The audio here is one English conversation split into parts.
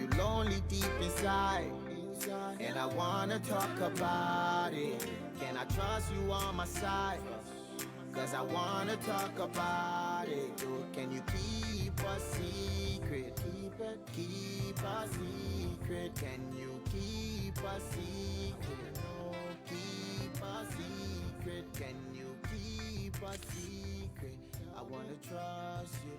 feel lonely deep inside, and I wanna talk about it. Can I trust you on my side? Cause I wanna talk about it. Can you keep a secret? Keep a secret. Can you keep a secret? No, keep a secret. Can you keep a secret? I wanna trust you.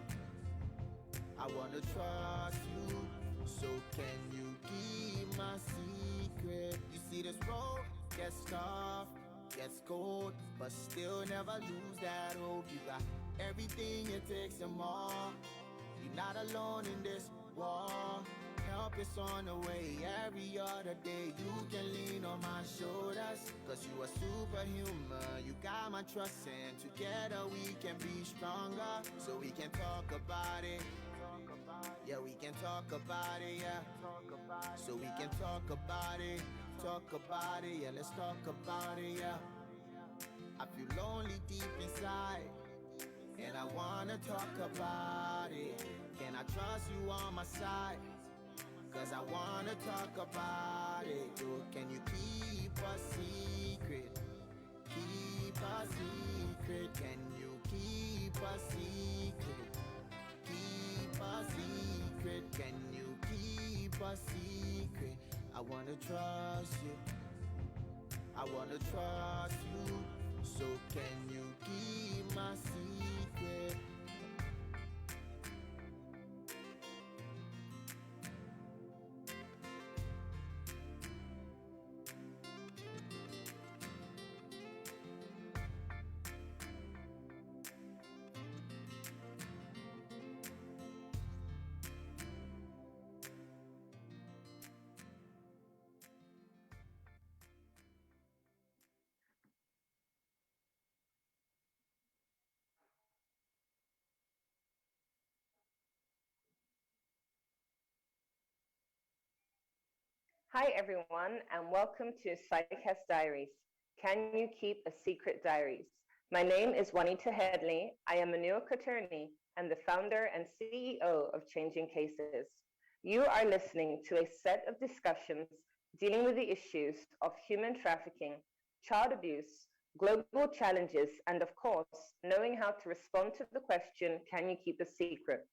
I wanna trust you. So can you keep my secret? You see this road gets tough, gets cold, but still never lose that hope. You got everything it takes and more. You're not alone in this war. Help is on the way every other day. You can lean on my shoulders, cause you are superhuman. You got my trust, and together we can be stronger. So we can talk about it. Yeah, we can talk about it, yeah. So we can talk about it, yeah, let's talk about it, yeah. I feel lonely deep inside, and I wanna talk about it. Can I trust you on my side? Cause I wanna talk about it. Can you keep a secret? Keep a secret. Can you keep a secret? Keep a secret. Can you keep a secret? I wanna trust you. I wanna trust you. So can you keep my secret? Hi, everyone, and welcome to Psychcast Diaries. Can you keep a secret diaries? My name is Juanita Headley. I am a New York attorney and the founder and CEO of Changing Cases. You are listening to a set of discussions dealing with the issues of human trafficking, child abuse, global challenges, and of course, knowing how to respond to the question, can you keep a secret?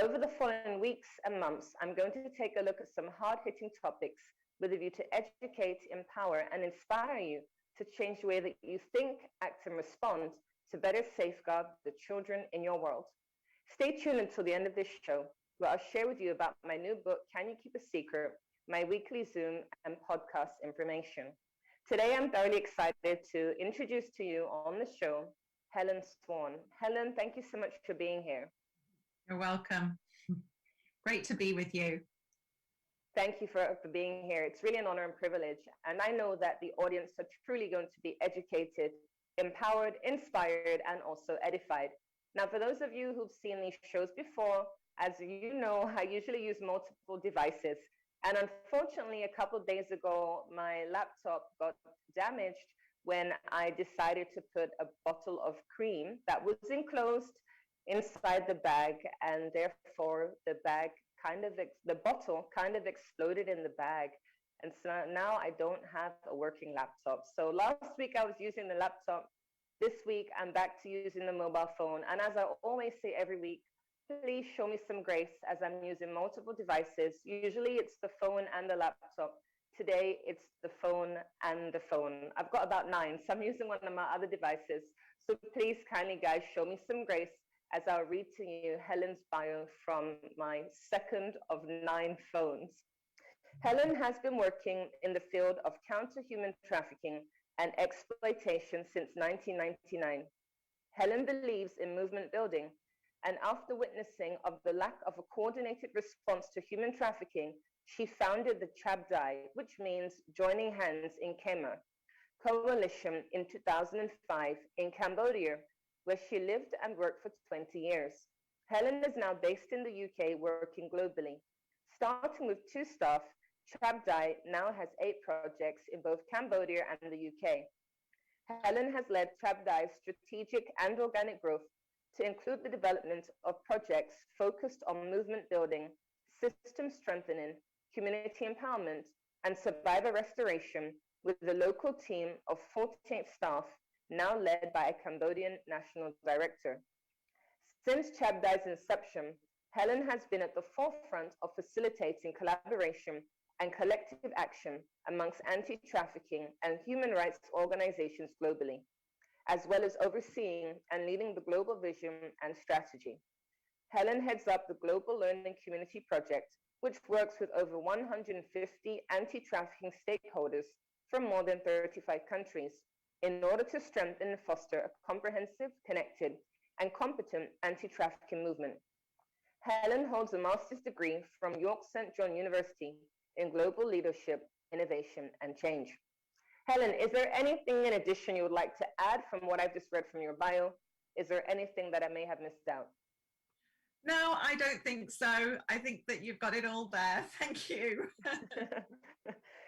Over the following weeks and months, I'm going to take a look at some hard-hitting topics with a view to educate, empower, and inspire you to change the way that you think, act, and respond to better safeguard the children in your world. Stay tuned until the end of this show, where I'll share with you about my new book, Can You Keep a Secret? My weekly Zoom and podcast information. Today, I'm thoroughly excited to introduce to you on the show Helen Swan. Helen, thank you so much for being here. You're welcome. Great to be with you. Thank you for being here. It's really an honor and privilege. And I know that the audience are truly going to be educated, empowered, inspired, and also edified. Now, for those of you who've seen these shows before, as you know, I usually use multiple devices. And unfortunately, a couple of days ago, my laptop got damaged when I decided to put a bottle of cream that was enclosed inside the bag, and therefore the bottle kind of exploded in the bag. And so now I don't have a working laptop. So last week I was using the laptop. This week I'm back to using the mobile phone. And as I always say every week, please show me some grace as I'm using multiple devices. Usually it's the phone and the laptop. Today it's the phone and the phone. I've got about 9, so I'm using one of my other devices. So please kindly guys show me some grace as I'll read to you Helen's bio from my second of 9 phones. Helen has been working in the field of counter-human trafficking and exploitation since 1999. Helen believes in movement building, and after witnessing of the lack of a coordinated response to human trafficking, she founded the Chab, which means joining hands in Khmer, coalition in 2005 in Cambodia, where she lived and worked for 20 years. Helen is now based in the UK, working globally. Starting with 2 staff, Trabdai now has 8 projects in both Cambodia and the UK. Helen has led Trabdai's strategic and organic growth to include the development of projects focused on movement building, system strengthening, community empowerment, and survivor restoration with the local team of 48 staff, now led by a Cambodian national director. Since Chabdai's inception, Helen has been at the forefront of facilitating collaboration and collective action amongst anti-trafficking and human rights organizations globally, as well as overseeing and leading the global vision and strategy. Helen heads up the Global Learning Community Project, which works with over 150 anti-trafficking stakeholders from more than 35 countries in order to strengthen and foster a comprehensive, connected, and competent anti-trafficking movement. Helen holds a master's degree from York St. John University in Global Leadership, Innovation, and Change. Helen, is there anything in addition you would like to add from what I've just read from your bio? Is there anything that I may have missed out? No, I don't think so. I think that you've got it all there. Thank you.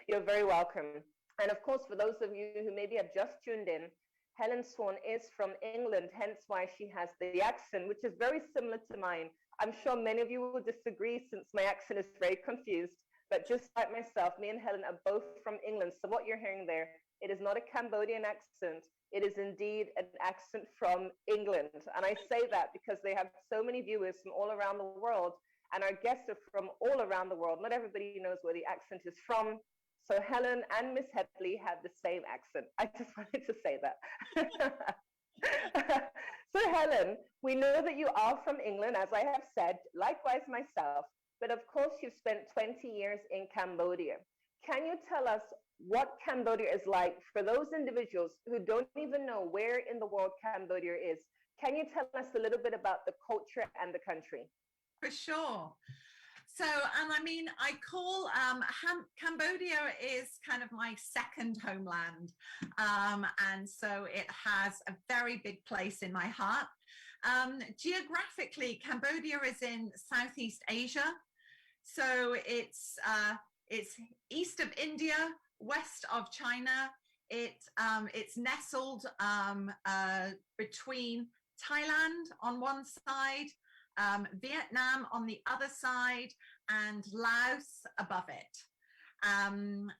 You're very welcome. And of course, for those of you who maybe have just tuned in, Helen Swan is from England, hence why she has the accent, which is very similar to mine. I'm sure many of you will disagree since my accent is very confused, but just like myself, me and Helen are both from England. So what you're hearing there, it is not a Cambodian accent. It is indeed an accent from England. And I say that because they have so many viewers from all around the world, and our guests are from all around the world. Not everybody knows where the accent is from. So Helen and Miss Headley have the same accent. I just wanted to say that. So Helen, we know that you are from England, as I have said, likewise myself, but of course you've spent 20 years in Cambodia. Can you tell us what Cambodia is like for those individuals who don't even know where in the world Cambodia is? Can you tell us a little bit about the culture and the country? For sure. So, and I mean, I call Cambodia is kind of my second homeland. And so it has a very big place in my heart. Geographically, Cambodia is in Southeast Asia. So it's east of India, west of China. It's nestled between Thailand on one side, Vietnam on the other side, and Laos above it. And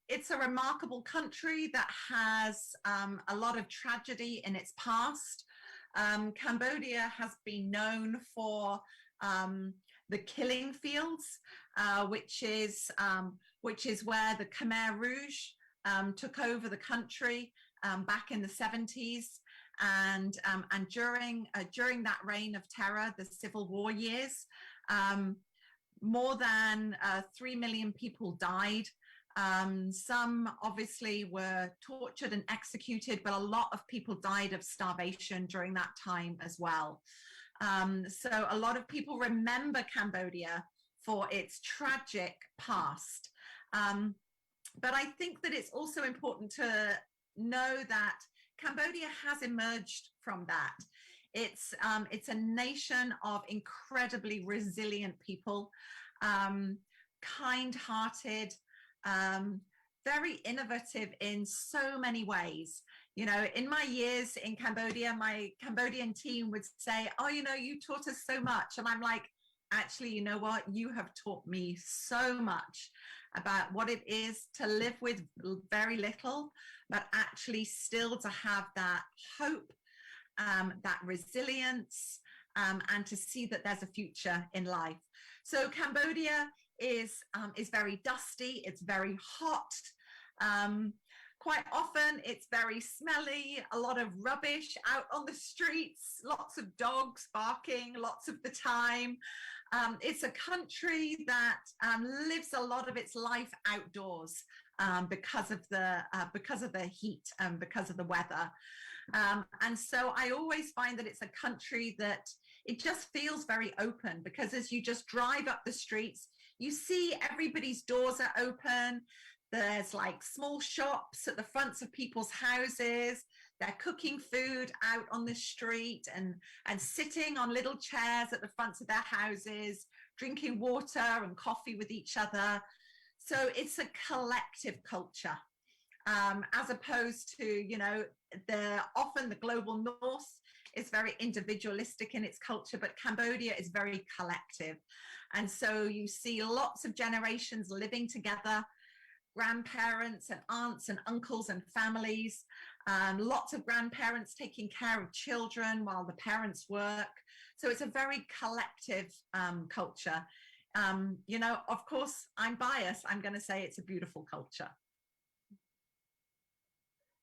it's a remarkable country that has a lot of tragedy in its past. Cambodia has been known for the killing fields, which is where the Khmer Rouge took over the country back in the 70s. And during that reign of terror, the Civil War years, more than 3 million people died. Some obviously were tortured and executed, but a lot of people died of starvation during that time as well. So a lot of people remember Cambodia for its tragic past. But I think that it's also important to know that Cambodia has emerged from that. It's a nation of incredibly resilient people, kind-hearted, very innovative in so many ways. You know, in my years in Cambodia, my Cambodian team would say, oh, you know, you taught us so much. And I'm like, actually, you know what? You have taught me so much about what it is to live with very little, but actually still to have that hope, that resilience, and to see that there's a future in life. So Cambodia is very dusty, it's very hot. Quite often it's very smelly, a lot of rubbish out on the streets, lots of dogs barking lots of the time. It's a country that lives a lot of its life outdoors because of the heat and because of the weather. And so I always find that it's a country that it just feels very open, because as you just drive up the streets, you see everybody's doors are open. There's like small shops at the fronts of people's houses. They're cooking food out on the street and sitting on little chairs at the fronts of their houses, drinking water and coffee with each other. So it's a collective culture, as opposed to, you know, often the global north is very individualistic in its culture, but Cambodia is very collective. And so you see lots of generations living together, grandparents and aunts and uncles and families, lots of grandparents taking care of children while the parents work. So it's a very collective culture. You know, of course, I'm biased. I'm going to say it's a beautiful culture.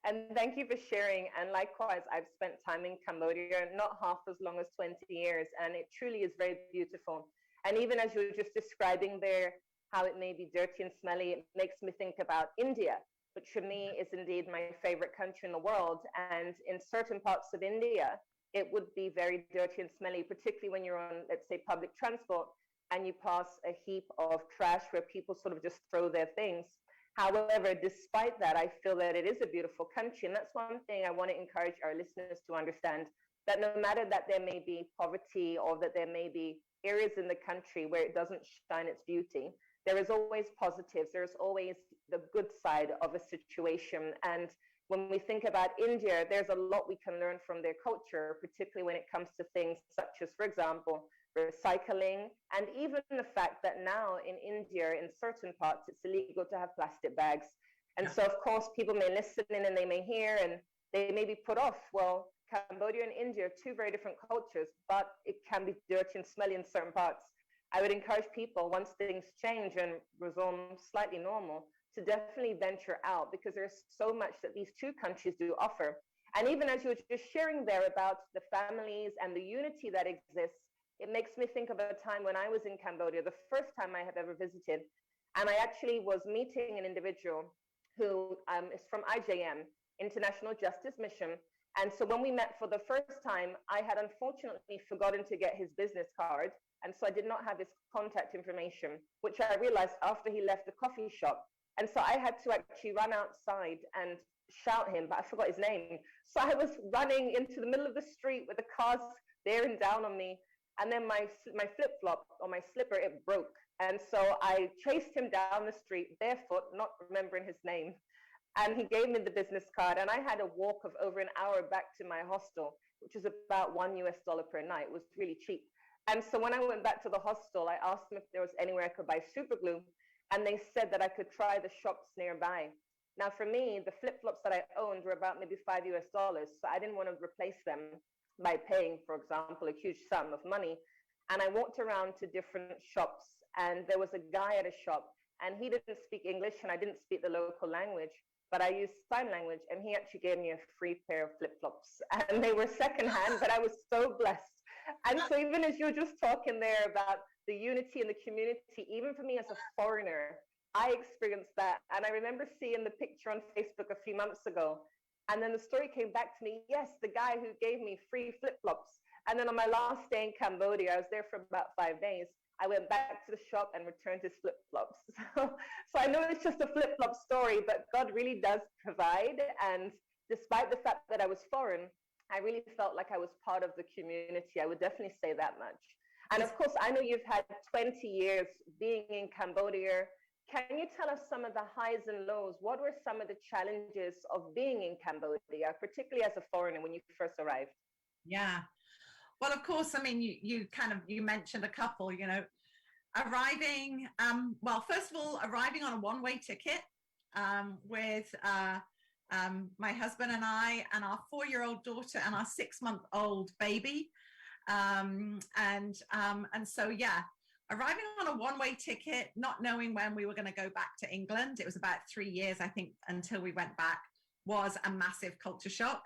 And thank you for sharing. And likewise, I've spent time in Cambodia, not half as long as 20 years, and it truly is very beautiful. And even as you were just describing there, how it may be dirty and smelly, it makes me think about India, which for me is indeed my favorite country in the world. And in certain parts of India, it would be very dirty and smelly, particularly when you're on, let's say, public transport, and you pass a heap of trash where people sort of just throw their things. However, despite that, I feel that it is a beautiful country. And that's one thing I want to encourage our listeners to understand, that no matter that there may be poverty or that there may be areas in the country where it doesn't shine its beauty, there is always positives. There's always the good side of a situation. And when we think about India, there's a lot we can learn from their culture, particularly when it comes to things such as, for example, recycling, and even the fact that now in India, in certain parts, it's illegal to have plastic bags. And so, of course, people may listen in and they may hear and they may be put off. Well, Cambodia and India are two very different cultures, but it can be dirty and smelly in certain parts. I would encourage people, once things change and resume slightly normal, to definitely venture out, because there's so much that these two countries do offer. And even as you were just sharing there about the families and the unity that exists, it makes me think of a time when I was in Cambodia, the first time I have ever visited. And I actually was meeting an individual who is from IJM, International Justice Mission. And so when we met for the first time, I had unfortunately forgotten to get his business card. And so I did not have his contact information, which I realized after he left the coffee shop. And so I had to actually run outside and shout him, but I forgot his name. So I was running into the middle of the street with the cars bearing down on me. And then my flip-flop or my slipper, it broke. And so I chased him down the street barefoot, not remembering his name. And he gave me the business card. And I had a walk of over an hour back to my hostel, which is about $1 per night. It was really cheap. And so when I went back to the hostel, I asked them if there was anywhere I could buy super glue. And they said that I could try the shops nearby. Now, for me, the flip-flops that I owned were about maybe $5. So I didn't want to replace them by paying, for example, a huge sum of money. And I walked around to different shops, and there was a guy at a shop, and he didn't speak English, and I didn't speak the local language, but I used sign language, and he actually gave me a free pair of flip-flops. And they were secondhand, but I was so blessed. And so even as you were just talking there about the unity in the community, even for me as a foreigner, I experienced that. And I remember seeing the picture on Facebook a few months ago. And then the story came back to me, yes, the guy who gave me free flip-flops. And then on my last day in Cambodia, I was there for about 5 days. I went back to the shop and returned his flip-flops. So I know it's just a flip-flop story, but God really does provide. And despite the fact that I was foreign, I really felt like I was part of the community. I would definitely say that much. And of course, I know you've had 20 years being in Cambodia. Can you tell us some of the highs and lows? What were some of the challenges of being in Cambodia, particularly as a foreigner when you first arrived? Yeah. Well, of course, I mean, you mentioned a couple, you know, arriving, well, first of all, arriving on a one-way ticket with my husband and I and our 4-year-old daughter and our 6-month-old baby. And so, yeah, arriving on a one-way ticket, not knowing when we were going to go back to England, it was about 3 years, I think, until we went back, was a massive culture shock.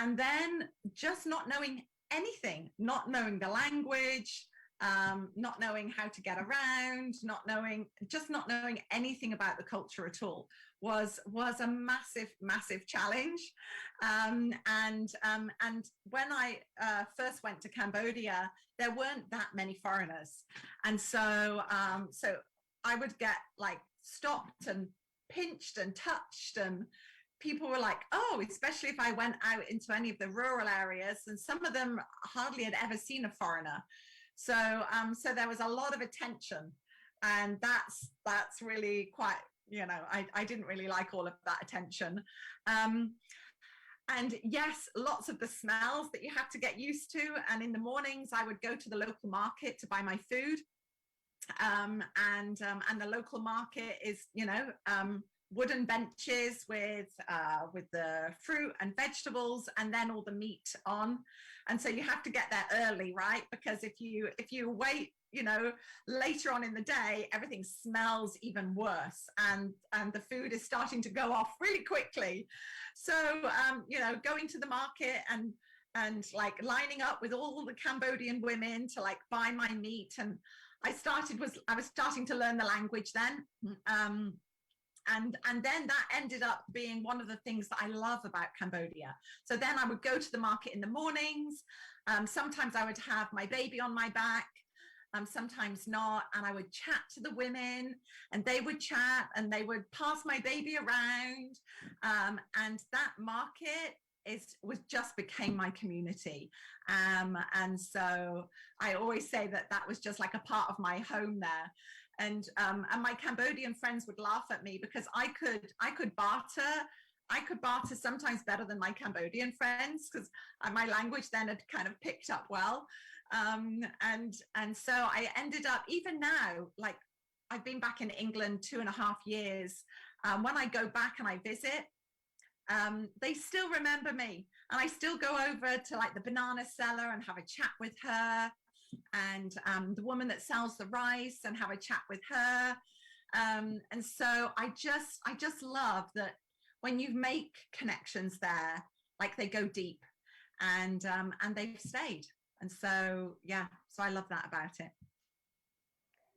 And then just not knowing anything, not knowing the language, not knowing how to get around, not knowing anything about the culture at all was a massive challenge. And when I first went to Cambodia, there weren't that many foreigners, and so I would get like stopped and pinched and touched, and people were like, oh, especially if I went out into any of the rural areas, and some of them hardly had ever seen a foreigner. So there was a lot of attention, and that's really quite, you know, I didn't really like all of that attention. And yes, lots of the smells that you have to get used to. And in the mornings, I would go to the local market to buy my food. And the local market is, wooden benches with the fruit and vegetables, and then all the meat on. And so you have to get there early, right? Because if you wait, later on in the day, everything smells even worse, and the food is starting to go off really quickly. So going to the market and like lining up with all the Cambodian women to like buy my meat. And I was starting to learn the language then. And then that ended up being one of the things that I love about Cambodia. So then I would go to the market in the mornings. Sometimes I would have my baby on my back, sometimes not. And I would chat to the women, and they would chat, and they would pass my baby around. And that market just became my community. And so I always say that was just like a part of my home there. And my Cambodian friends would laugh at me because I could barter sometimes better than my Cambodian friends, because my language then had kind of picked up well. And so I ended up, even now, like I've been back in England 2.5 years. When I go back and I visit, they still remember me, and I still go over to like the banana seller and have a chat with her, and the woman that sells the rice, and have a chat with her. And so I just love that when you make connections there, like they go deep, and they've stayed. And so so I love that about it.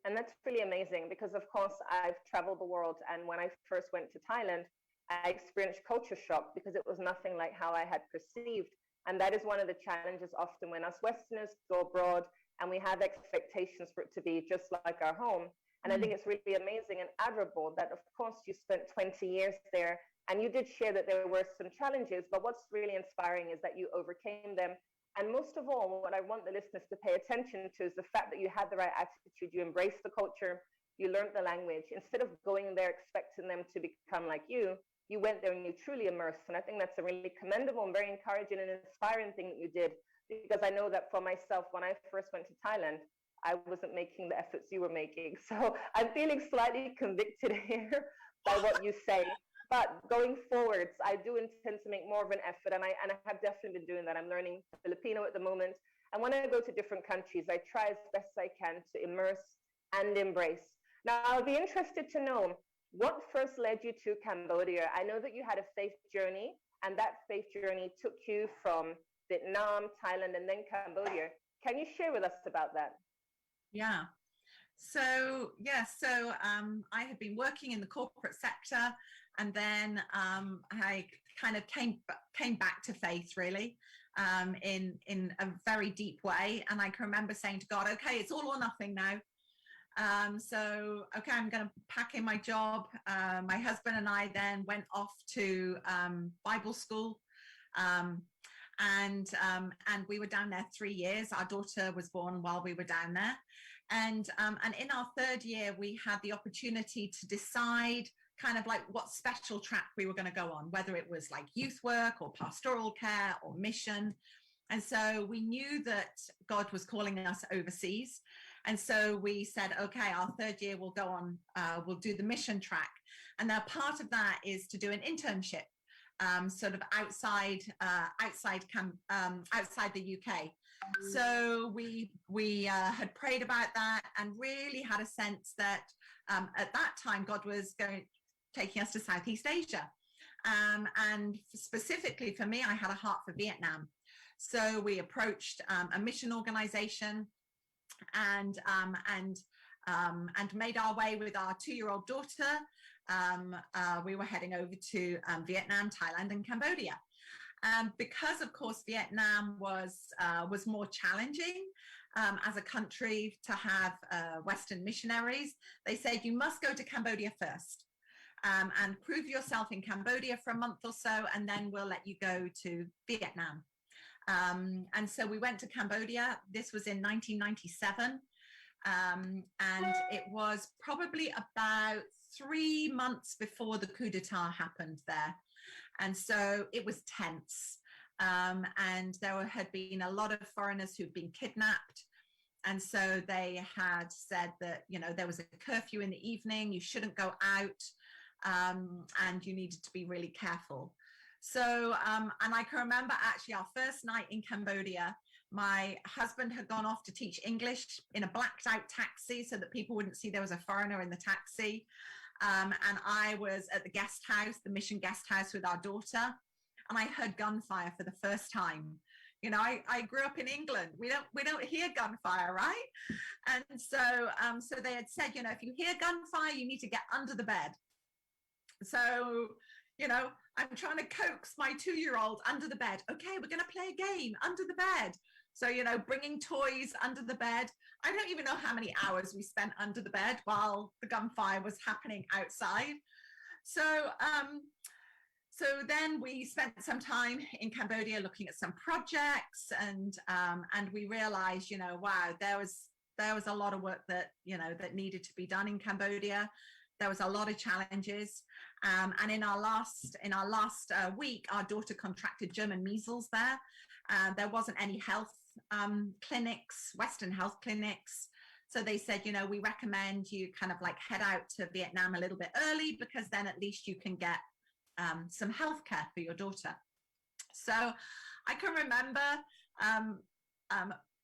And that's really amazing, because of course I've traveled the world, and when I first went to Thailand, I experienced culture shock because it was nothing like how I had perceived. And that is one of the challenges often when us Westerners go abroad and we have expectations for it to be just like our home. And I think it's really amazing and admirable that, of course, you spent 20 years there, and you did share that there were some challenges, but what's really inspiring is that you overcame them. And most of all, what I want the listeners to pay attention to is the fact that you had the right attitude, you embraced the culture, you learned the language. Instead of going there expecting them to become like you went there and you truly immersed. And I think that's a really commendable and very encouraging and inspiring thing that you did, because I know that for myself, when I first went to Thailand, I wasn't making the efforts you were making. So I'm feeling slightly convicted here by what you say. But going forwards, I do intend to make more of an effort, and I have definitely been doing that. I'm learning Filipino at the moment. And when I go to different countries, I try as best I can to immerse and embrace. Now, I'll be interested to know, what first led you to Cambodia? I know that you had a faith journey, and that faith journey took you from Vietnam, Thailand, and then Cambodia. Can you share with us about that? Yeah. So I had been working in the corporate sector, and then I kind of came back to faith, really, in a very deep way. And I can remember saying to God, okay, it's all or nothing now. So okay, I'm going to pack in my job. My husband and I then went off to Bible school, and we were down there 3 years. Our daughter was born while we were down there, and in our 3rd year, we had the opportunity to decide kind of like what special track we were going to go on, whether it was like youth work or pastoral care or mission. And so we knew that God was calling us overseas. And so we said, okay, our 3rd year we'll go on, we'll do the mission track. And now part of that is to do an internship, sort of outside the UK. So we had prayed about that, and really had a sense that at that time God was taking us to Southeast Asia. And specifically for me, I had a heart for Vietnam. So we approached a mission organization, and made our way with our 2-year-old daughter. We were heading over to Vietnam, Thailand, and Cambodia. Because of course Vietnam was more challenging as a country to have Western missionaries, they said you must go to Cambodia first, and prove yourself in Cambodia for a month or so, and then we'll let you go to Vietnam. And so we went to Cambodia. This was in 1997. And it was probably about 3 months before the coup d'etat happened there. And so it was tense. And there had been a lot of foreigners who'd been kidnapped. And so they had said that, you know, there was a curfew in the evening, you shouldn't go out, and you needed to be really careful. So, and I can remember actually our first night in Cambodia, my husband had gone off to teach English in a blacked out taxi so that people wouldn't see there was a foreigner in the taxi. And I was at the guest house, the mission guest house with our daughter, and I heard gunfire for the first time. You know, I grew up in England. We don't hear gunfire, right? And so so they had said, you know, if you hear gunfire, you need to get under the bed. So, you know, I'm trying to coax my 2-year-old under the bed. Okay, we're going to play a game under the bed. So, you know, bringing toys under the bed. I don't even know how many hours we spent under the bed while the gunfire was happening outside. So, so then we spent some time in Cambodia looking at some projects, and we realized, you know, wow, there was a lot of work that, you know, that needed to be done in Cambodia. There was a lot of challenges, and in our last week, our daughter contracted German measles there. There wasn't any health clinics, Western health clinics. So they said, you know, we recommend you kind of like head out to Vietnam a little bit early, because then at least you can get some healthcare for your daughter. So I can remember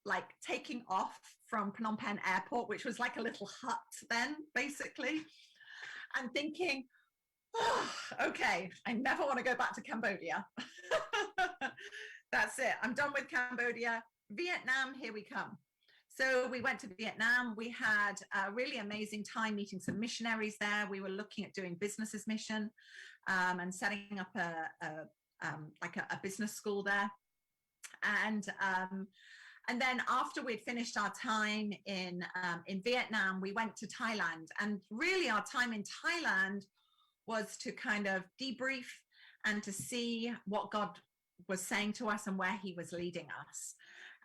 like taking off from Phnom Penh airport, which was like a little hut then, basically, and thinking, oh, okay, I never want to go back to Cambodia. That's it. I'm done with Cambodia. Vietnam, here we come. So we went to Vietnam. We had a really amazing time meeting some missionaries there. We were looking at doing business as mission, and setting up a business school there. And then after we'd finished our time in Vietnam, we went to Thailand. And really our time in Thailand was to kind of debrief and to see what God was saying to us and where he was leading us.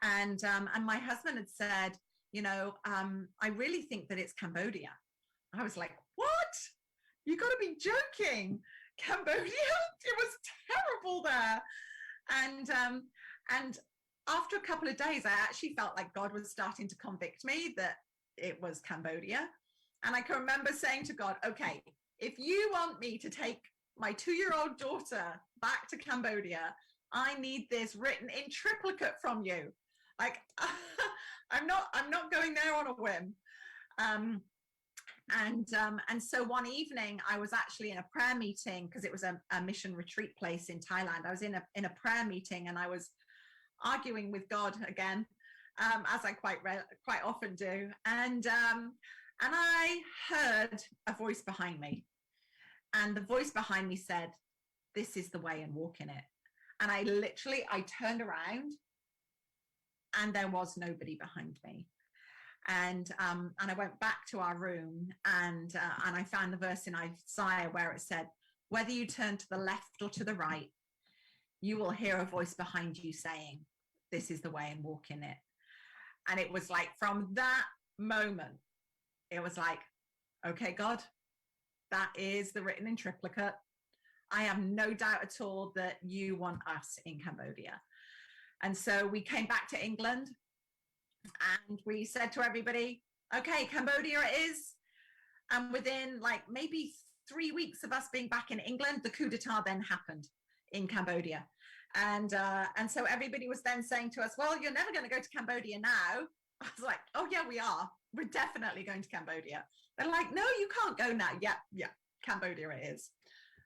And my husband had said, you know, I really think that it's Cambodia. I was like, what? You got to be joking. Cambodia? It was terrible there. And after a couple of days, I actually felt like God was starting to convict me that it was Cambodia. And I can remember saying to God, okay, if you want me to take my 2-year-old daughter back to Cambodia, I need this written in triplicate from you. Like, I'm not going there on a whim. And so one evening I was actually in a prayer meeting, because it was a mission retreat place in Thailand. I was in a prayer meeting, and I was arguing with God again, as I quite often do. And I heard a voice behind me, and the voice behind me said, "This is the way, and walk in it." And I turned around, and there was nobody behind me. And I went back to our room, and I found the verse in Isaiah where it said, "Whether you turn to the left or to the right, you will hear a voice behind you saying, 'This is the way, and walk in it.'" And it was like, from that moment, it was like, okay, God, that is the written in triplicate. I have no doubt at all that you want us in Cambodia. And so we came back to England, and we said to everybody, okay, Cambodia it is. And within like maybe 3 weeks of us being back in England, the coup d'etat then happened in Cambodia. And so everybody was then saying to us, well, you're never going to go to Cambodia now. I was like, oh yeah, we are. We're definitely going to Cambodia. They're like, no, you can't go now. Yeah, Cambodia it is.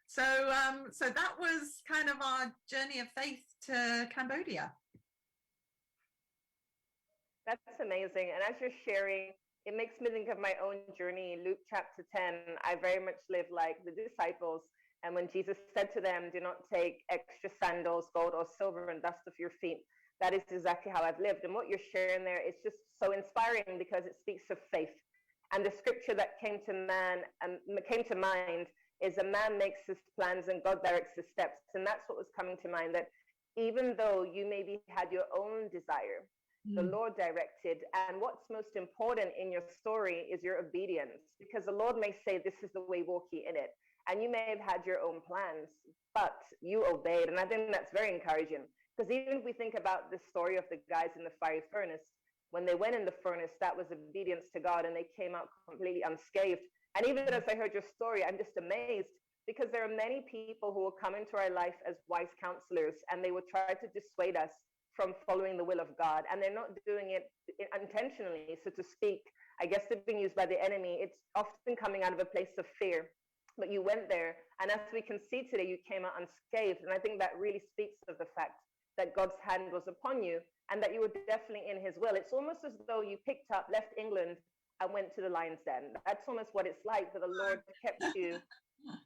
So that was kind of our journey of faith to Cambodia. That's amazing. And as you're sharing, it makes me think of my own journey. In Luke chapter 10, I very much live like the disciples. And when Jesus said to them, do not take extra sandals, gold or silver, and dust off your feet, that is exactly how I've lived. And what you're sharing there is just so inspiring, because it speaks of faith. And the scripture that came to mind is, a man makes his plans and God directs his steps. And that's what was coming to mind, that even though you maybe had your own desire, the Lord directed. And what's most important in your story is your obedience, because the Lord may say, this is the way, walk ye in it. and you may have had your own plans, but you obeyed. And I think that's very encouraging, because even if we think about the story of the guys in the fiery furnace, when they went in the furnace, that was obedience to God, and they came out completely unscathed. And even as I heard your story, I'm just amazed, because there are many people who will come into our life as wise counselors, and they will try to dissuade us from following the will of God. And they're not doing it intentionally, so to speak. I guess they're being used by the enemy. It's often coming out of a place of fear. But you went there, and as we can see today, you came out unscathed. And I think that really speaks of the fact that God's hand was upon you, and that you were definitely in his will. It's almost as though you picked up, left England, and went to the lion's den. That's almost what it's like, that the Lord kept you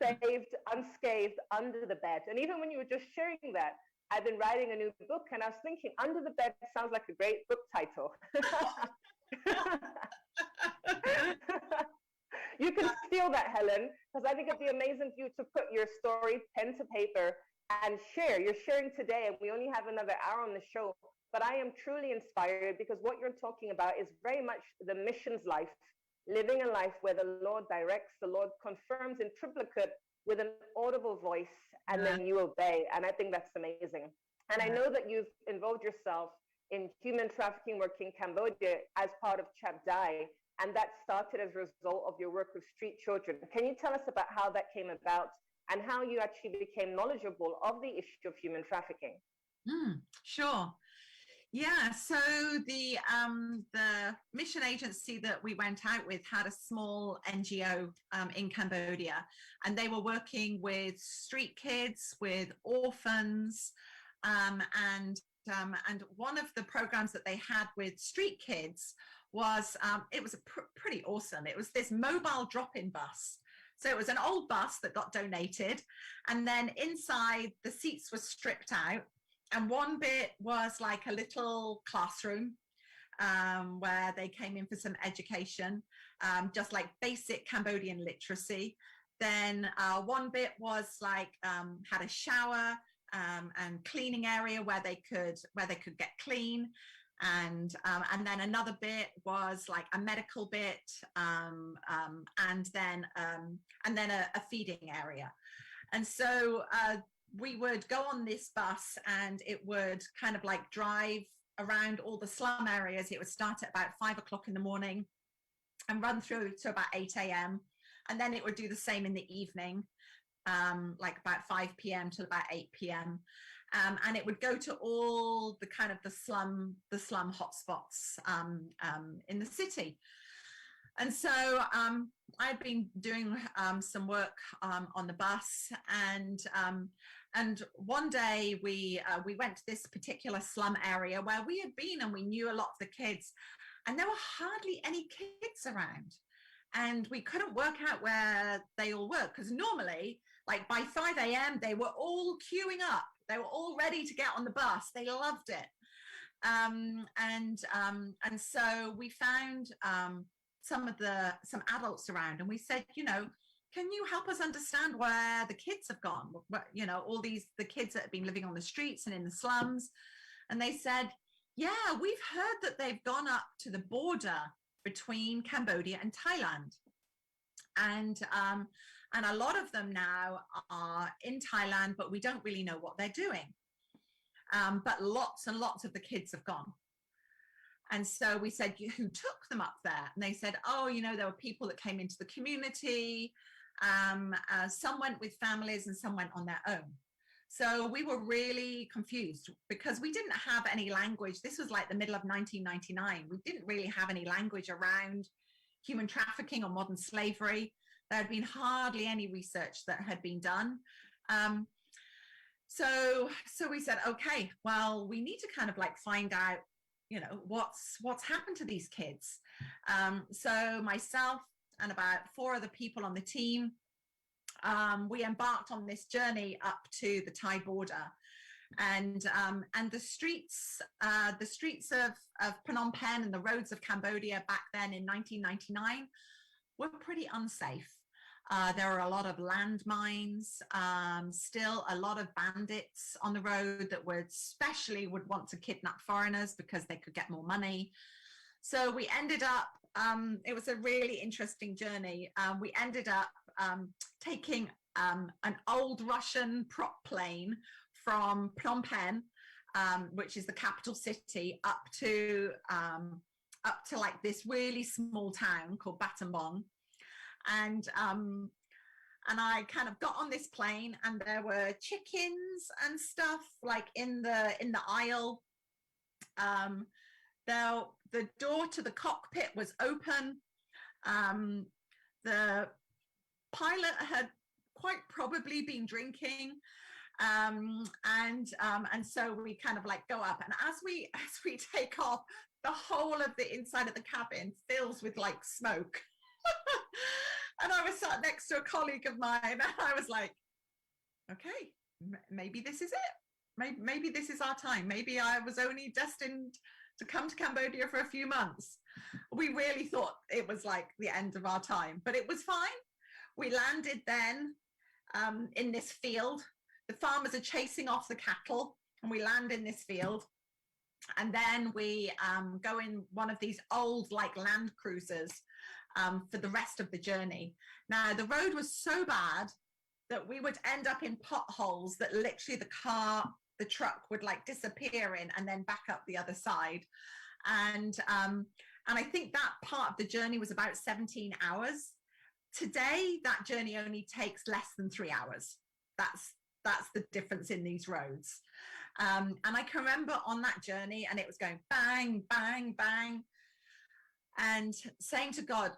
saved, unscathed, under the bed. And even when you were just sharing that, I've been writing a new book, and I was thinking, Under the Bed sounds like a great book title. You can steal that, Helen, because I think it'd be amazing for you to put your story pen to paper and share. You're sharing today, and we only have another hour on the show, but I am truly inspired, because what you're talking about is very much the missions life, living a life where the Lord directs, the Lord confirms in triplicate with an audible voice, and then you obey. And I think that's amazing. And I know that you've involved yourself in human trafficking work in Cambodia as part of Chab, and that started as a result of your work with street children. Can you tell us about how that came about, and how you actually became knowledgeable of the issue of human trafficking? Sure. Yeah, so the mission agency that we went out with had a small NGO in Cambodia, and they were working with street kids, with orphans, and one of the programs that they had with street kids was it was pretty awesome. It was this mobile drop-in bus. So it was an old bus that got donated, and then inside the seats were stripped out, and one bit was like a little classroom where they came in for some education, just like basic Cambodian literacy. Then one bit was like had a shower and cleaning area where they could get clean. And then another bit was like a medical bit, and then a feeding area. And so we would go on this bus, and it would kind of like drive around all the slum areas. It would start at about 5 o'clock in the morning and run through to about 8 a.m. And then it would do the same in the evening, like about 5 p.m. to about 8 p.m. And it would go to all the kind of the slum hotspots in the city. And so I'd been doing some work on the bus, and one day we went to this particular slum area where we had been, and we knew a lot of the kids, and there were hardly any kids around. And we couldn't work out where they all were, because normally, like by 5 a.m., they were all queuing up. They were all ready to get on the bus. They loved it. And so we found some adults around, and we said, can you help us understand where the kids have gone? All the kids that have been living on the streets and in the slums. And they said, yeah, we've heard that they've gone up to the border between Cambodia and Thailand. And a lot of them now are in Thailand, but we don't really know what they're doing. But lots and lots of the kids have gone. And so we said, who took them up there? And they said, there were people that came into the community. Some went with families and some went on their own. So we were really confused, because we didn't have any language. This was like the middle of 1999. We didn't really have any language around human trafficking or modern slavery. There had been hardly any research that had been done. So we said, okay, well, we need to kind of like find out, what's happened to these kids. So myself and about 4 other people on the team, we embarked on this journey up to the Thai border, and the streets of Phnom Penh and the roads of Cambodia back then in 1999 were pretty unsafe. There were a lot of landmines, still a lot of bandits on the road that would want to kidnap foreigners because they could get more money. So we ended up, it was a really interesting journey. We ended up taking an old Russian prop plane from Phnom Penh, which is the capital city, up to like this really small town called Battambang. And I kind of got on this plane, and there were chickens and stuff like in the aisle. The door to the cockpit was open. The pilot had quite probably been drinking, and so we kind of like go up, and as we take off, the whole of the inside of the cabin fills with like smoke. And I was sat next to a colleague of mine, and I was like, okay, maybe this is it. Maybe this is our time. Maybe I was only destined to come to Cambodia for a few months. We really thought it was like the end of our time, but it was fine. We landed then in this field. The farmers are chasing off the cattle, and we land in this field. And then we go in one of these old like Land Cruisers for the rest of the journey. Now, the road was so bad that we would end up in potholes that literally the truck would like disappear in and then back up the other side. And I think that part of the journey was about 17 hours. Today, that journey only takes less than 3 hours. That's the difference in these roads. And I can remember on that journey, and it was going bang, bang, bang, and saying to God,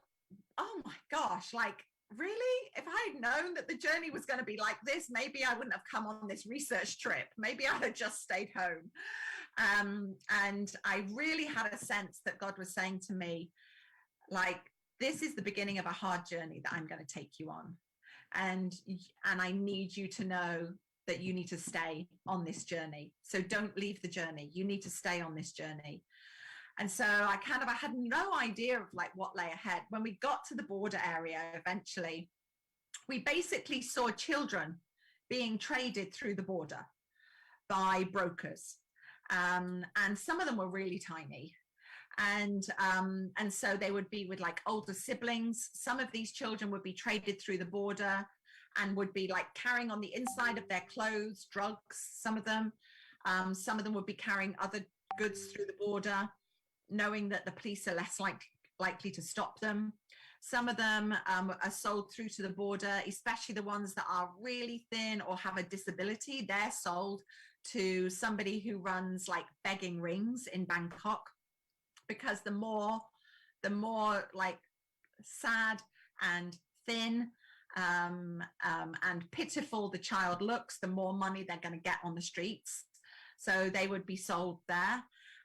oh my gosh, like, really? If I had known that the journey was going to be like this, maybe I wouldn't have come on this research trip. Maybe I'd have just stayed home. And I really had a sense that God was saying to me, like, this is the beginning of a hard journey that I'm going to take you on. And I need you to know that you need to stay on this journey. So don't leave the journey. You need to stay on this journey. And so I had no idea of like what lay ahead. When we got to the border area, eventually, we basically saw children being traded through the border by brokers. And some of them were really tiny. And so they would be with like older siblings. Some of these children would be traded through the border and would be like carrying on the inside of their clothes drugs. Some of them would be carrying other goods through the border, knowing that the police are less likely to stop them. Some of them are sold through to the border, especially the ones that are really thin or have a disability. They're sold to somebody who runs like begging rings in Bangkok, because the more like sad and thin and pitiful the child looks, the more money they're going to get on the streets. So they would be sold there.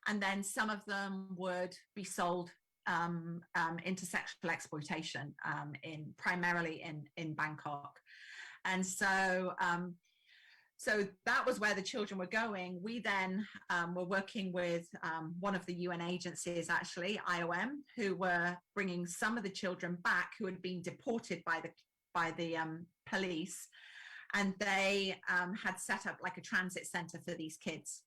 And then some of them would be sold into sexual exploitation primarily in Bangkok. And so that was where the children were going. We then were working with one of the UN agencies, actually, IOM, who were bringing some of the children back who had been deported by the police. And they had set up like a transit center for these kids,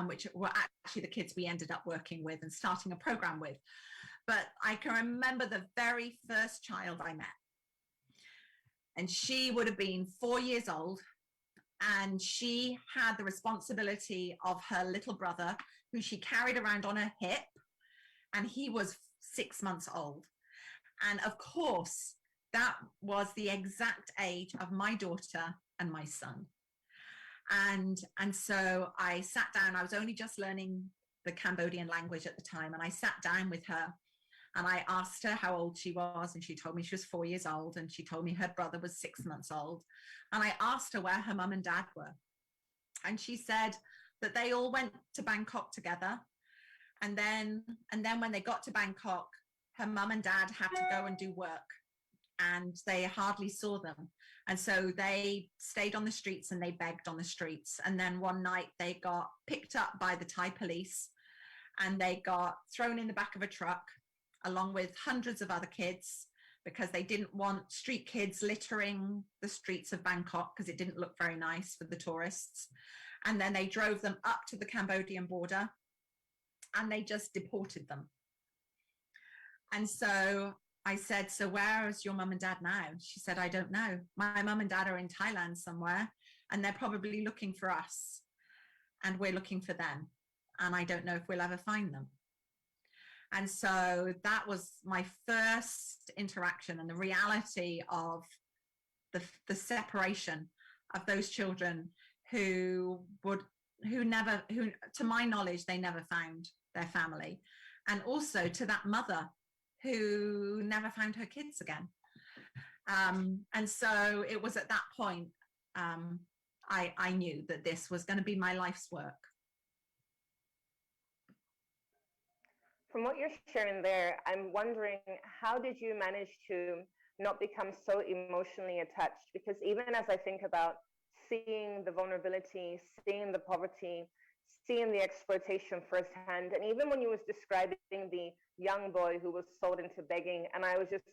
which were actually the kids we ended up working with and starting a program with. But I can remember the very first child I met. And she would have been 4 years old. And she had the responsibility of her little brother, who she carried around on her hip. And he was 6 months old. And of course, that was the exact age of my daughter and my son. And so I sat down. I was only just learning the Cambodian language at the time. And I sat down with her and I asked her how old she was. And she told me she was 4 years old. And she told me her brother was 6 months old. And I asked her where her mum and dad were. And she said that they all went to Bangkok together. And then when they got to Bangkok, her mum and dad had to go and do work. And they hardly saw them. And so they stayed on the streets and they begged on the streets. And then one night they got picked up by the Thai police and they got thrown in the back of a truck along with hundreds of other kids, because they didn't want street kids littering the streets of Bangkok, because it didn't look very nice for the tourists. And then they drove them up to the Cambodian border and they just deported them. And so I said, so where is your mum and dad now? She said, I don't know. My mum and dad are in Thailand somewhere, and they're probably looking for us, and we're looking for them. And I don't know if we'll ever find them. And so that was my first interaction and the reality of the separation of those children who to my knowledge, they never found their family. And also to that mother who never found her kids again. And so it was at that point I knew that this was going to be my life's work. From what you're sharing there, I'm wondering, how did you manage to not become so emotionally attached? Because even as I think about seeing the vulnerability, seeing the poverty, seeing the exploitation firsthand, and even when you was describing the young boy who was sold into begging, and I was just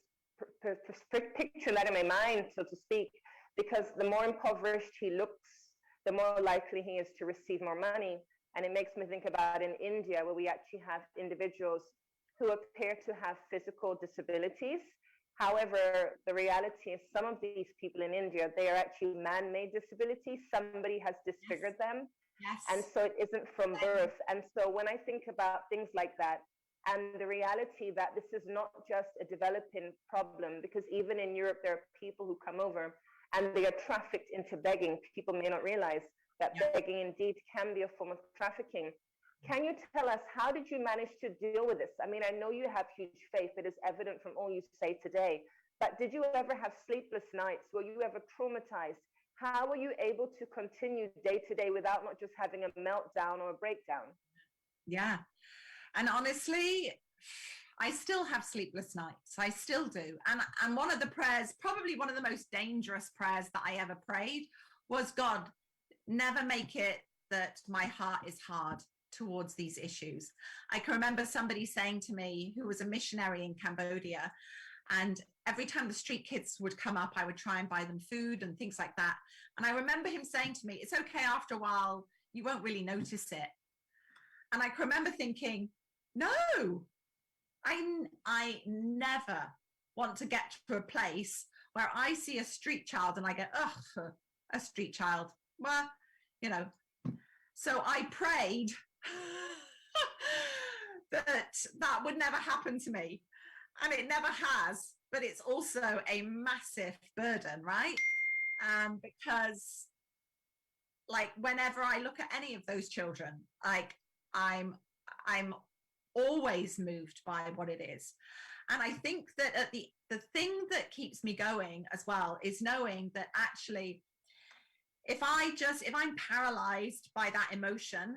picture that in my mind, so to speak, because the more impoverished he looks, the more likely he is to receive more money. And it makes me think about in India, where we actually have individuals who appear to have physical disabilities. However, the reality is some of these people in India, they are actually man-made disabilities. Somebody has disfigured them. Yes. And so it isn't from birth. And so when I think about things like that, and the reality that this is not just a developing problem, because even in Europe, there are people who come over and they are trafficked into begging. People may not realize that begging indeed can be a form of trafficking. Can you tell us, how did you manage to deal with this? I mean, I know you have huge faith. It is evident from all you say today. But did you ever have sleepless nights? Were you ever traumatized? How were you able to continue day to day without not just having a meltdown or a breakdown? Yeah. And honestly, I still have sleepless nights. I still do. And one of the prayers, probably one of the most dangerous prayers that I ever prayed, was, God, never make it that my heart is hard towards these issues. I can remember somebody saying to me, who was a missionary in Cambodia, and every time the street kids would come up, I would try and buy them food and things like that. And I remember him saying to me, it's okay, after a while, you won't really notice it. And I can remember thinking, no, I never want to get to a place where I see a street child and I go, ugh, a street child. Well, you know, so I prayed that would never happen to me. And it never has, but it's also a massive burden, right? Because like whenever I look at any of those children, like I'm always moved by what it is. And I think that the thing that keeps me going as well is knowing that actually, if I'm paralyzed by that emotion,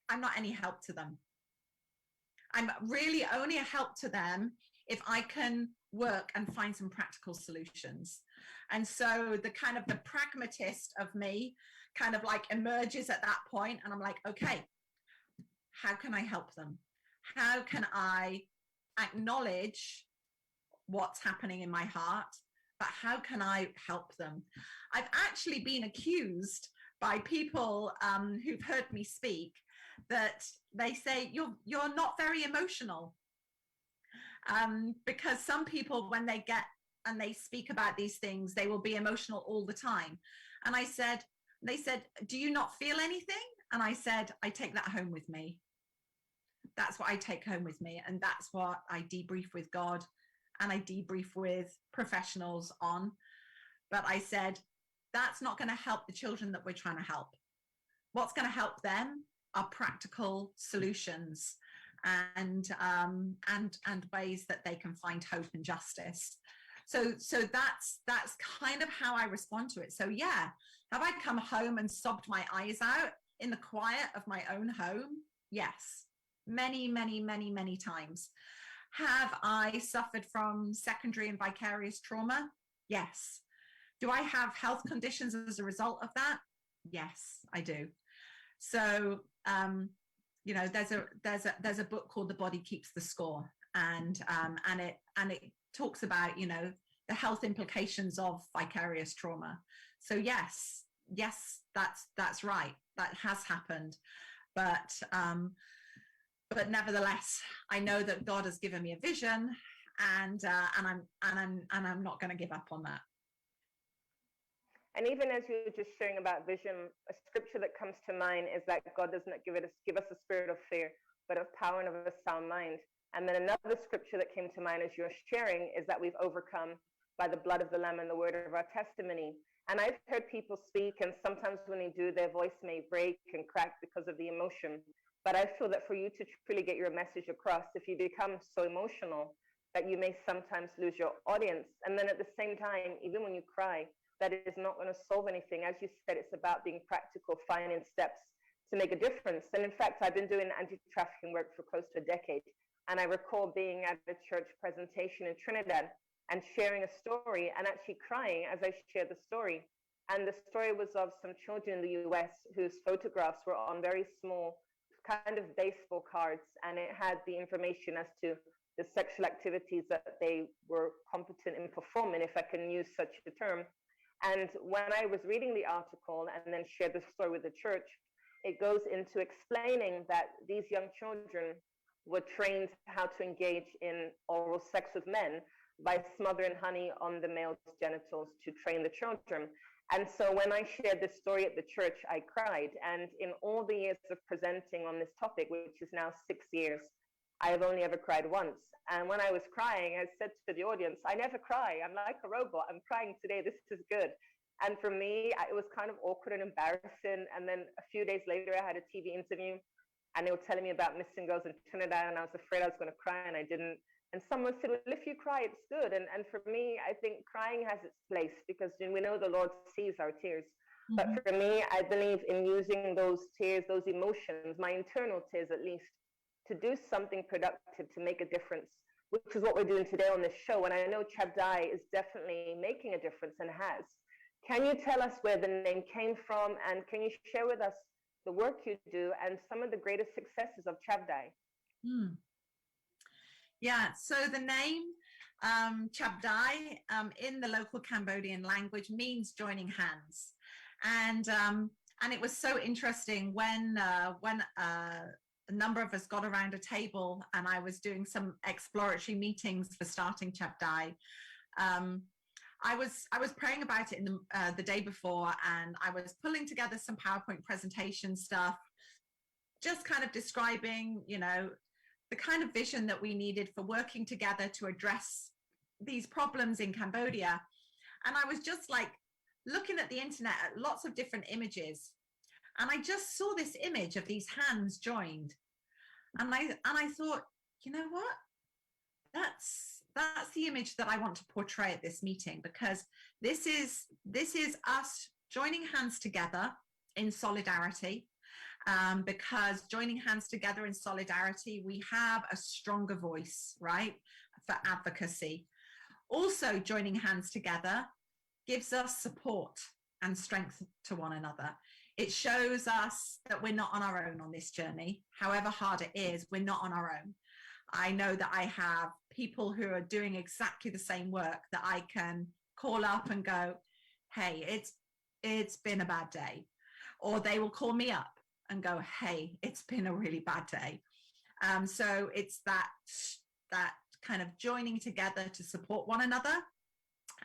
I'm not any help to them. I'm really only a help to them if I can work and find some practical solutions. And so the kind of the pragmatist of me kind of like emerges at that point, and I'm like, okay, how can I help them? How can I acknowledge what's happening in my heart, but how can I help them? I've actually been accused by people who've heard me speak that they say you're not very emotional, because some people, when they get and they speak about these things, they will be emotional all the time. And they said, do you not feel anything? And I said, I take that home with me. That's what I take home with me. And that's what I debrief with God and I debrief with professionals on. But I said, that's not going to help the children that we're trying to help. What's going to help them are practical solutions and ways that they can find hope and justice. So that's kind of how I respond to it. So yeah, have I come home and sobbed my eyes out in the quiet of my own home? Yes, many, many, many, many times. Have I suffered from secondary and vicarious trauma? Yes. Do I have health conditions as a result of that? Yes, I do. So, you know, there's a book called The Body Keeps the Score, and it talks about, you know, the health implications of vicarious trauma. So yes, that's right. That has happened, but nevertheless, I know that God has given me a vision, and I'm not going to give up on that. And even as you were just sharing about vision, a scripture that comes to mind is that God does not give us a spirit of fear, but of power and of a sound mind. And then another scripture that came to mind as you're sharing is that we've overcome by the blood of the Lamb and the word of our testimony. And I've heard people speak, and sometimes when they do, their voice may break and crack because of the emotion. But I feel that for you to truly get your message across, if you become so emotional that you may sometimes lose your audience. And then at the same time, even when you cry, that is not going to solve anything. As you said, it's about being practical, finding steps to make a difference. And in fact, I've been doing anti-trafficking work for close to a decade. And I recall being at a church presentation in Trinidad and sharing a story and actually crying as I shared the story. And the story was of some children in the US whose photographs were on very small kind of baseball cards. And it had the information as to the sexual activities that they were competent in performing, if I can use such a term. And when I was reading the article and then shared the story with the church, it goes into explaining that these young children were trained how to engage in oral sex with men by smothering honey on the male's genitals to train the children. And so when I shared this story at the church, I cried. And in all the years of presenting on this topic, which is now 6 years, I have only ever cried once. And when I was crying, I said to the audience, I never cry. I'm like a robot. I'm crying today. This is good. And for me, it was kind of awkward and embarrassing. And then a few days later, I had a TV interview and they were telling me about missing girls in Trinidad. And I was afraid I was going to cry and I didn't. And someone said, well, if you cry, it's good. And for me, I think crying has its place because we know the Lord sees our tears. Mm-hmm. But for me, I believe in using those tears, those emotions, my internal tears at least, to do something productive, to make a difference, which is what we're doing today on this show. And I know Chab is definitely making a difference and has. Can you tell us where the name came from? And can you share with us the work you do and some of the greatest successes of Chab? Yeah, so the name Chab in the local Cambodian language means joining hands. And it was so interesting when a number of us got around a table and I was doing some exploratory meetings for starting Chab. I was praying about it in the day before, and I was pulling together some PowerPoint presentation stuff, just kind of describing, the kind of vision that we needed for working together to address these problems in Cambodia. And I was just like looking at the internet at lots of different images. And I just saw this image of these hands joined. And I thought, you know what? That's the image that I want to portray at this meeting, because this is us joining hands together in solidarity. Because joining hands together in solidarity, we have a stronger voice, right, for advocacy. Also, joining hands together gives us support and strength to one another. It shows us that we're not on our own on this journey. However hard it is, we're not on our own. I know that I have people who are doing exactly the same work that I can call up and go, hey, it's been a bad day. Or they will call me up and go, hey, it's been a really bad day. So it's that kind of joining together to support one another.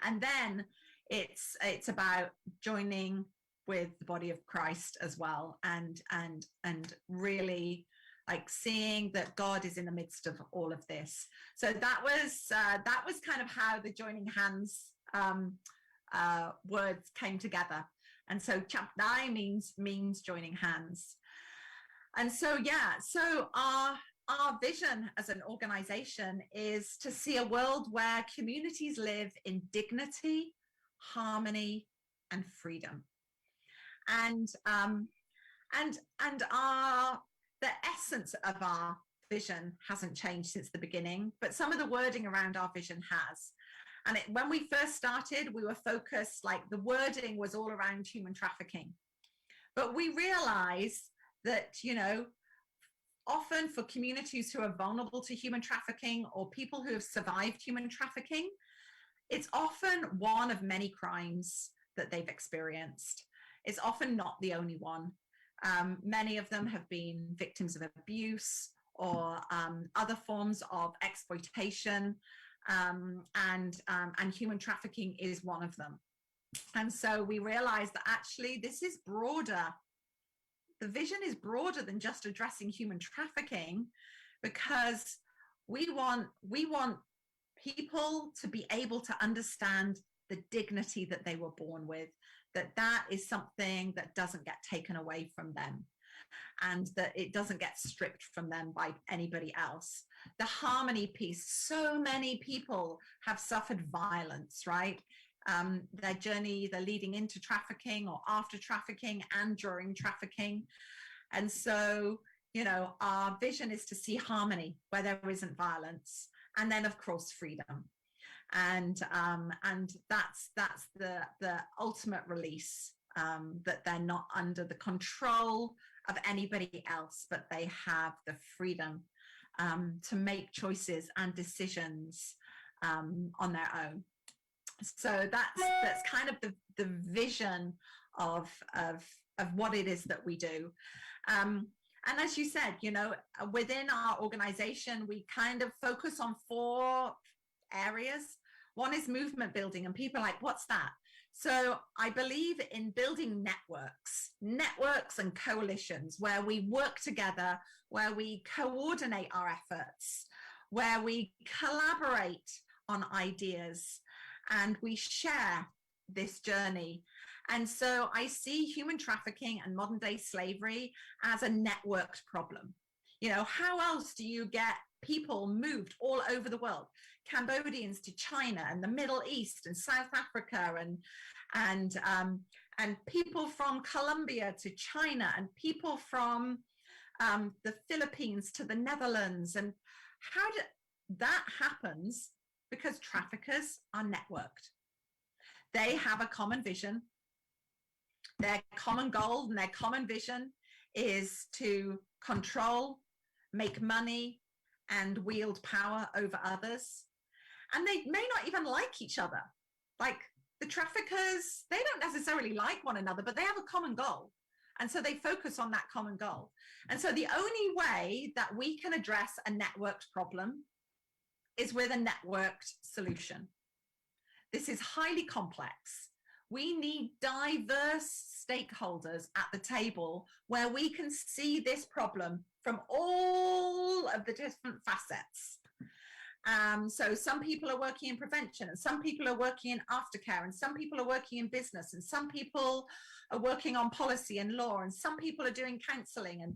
And then it's about joining with the body of Christ as well, and really like seeing that God is in the midst of all of this. So that was kind of how the joining hands words came together. And so Chab means joining hands. And so, so our vision as an organization is to see a world where communities live in dignity, harmony, and freedom. And the essence of our vision hasn't changed since the beginning, but some of the wording around our vision has. And when we first started, we were focused, like the wording was all around human trafficking. But we realized that, often for communities who are vulnerable to human trafficking or people who have survived human trafficking, it's often one of many crimes that they've experienced. It's often not the only one. Many of them have been victims of abuse or other forms of exploitation. and human trafficking is one of them. And so we realized that actually this is broader. The vision is broader than just addressing human trafficking, because we want people to be able to understand the dignity that they were born with, that is something that doesn't get taken away from them, and that it doesn't get stripped from them by anybody else. The harmony piece, so many people have suffered violence, right? Their journey, either leading into trafficking or after trafficking and during trafficking. And so, you know, our vision is to see harmony where there isn't violence, and then of course freedom. And that's the ultimate release, that they're not under the control of anybody else, but they have the freedom to make choices and decisions on their own. So that's kind of the vision of what it is that we do. And as you said, you know, within our organization, we kind of focus on 4 areas. One is movement building, and people are like, what's that? So I believe in building networks and coalitions where we work together, where we coordinate our efforts, where we collaborate on ideas, and we share this journey. And so I see human trafficking and modern day slavery as a networked problem. You know, how else do you get people moved all over the world? Cambodians to China and the Middle East and South Africa, and people from Colombia to China, and people from the Philippines to the Netherlands. And how that happens? Because traffickers are networked. They have a common vision. Their common goal and their common vision is to control, make money, and wield power over others. And they may not even like each other. Like the traffickers, they don't necessarily like one another, but they have a common goal. And so they focus on that common goal. And so the only way that we can address a networked problem is with a networked solution. This is highly complex. We need diverse stakeholders at the table where we can see this problem from all of the different facets. So some people are working in prevention, and some people are working in aftercare, and some people are working in business, and some people are working on policy and law, and some people are doing counseling. And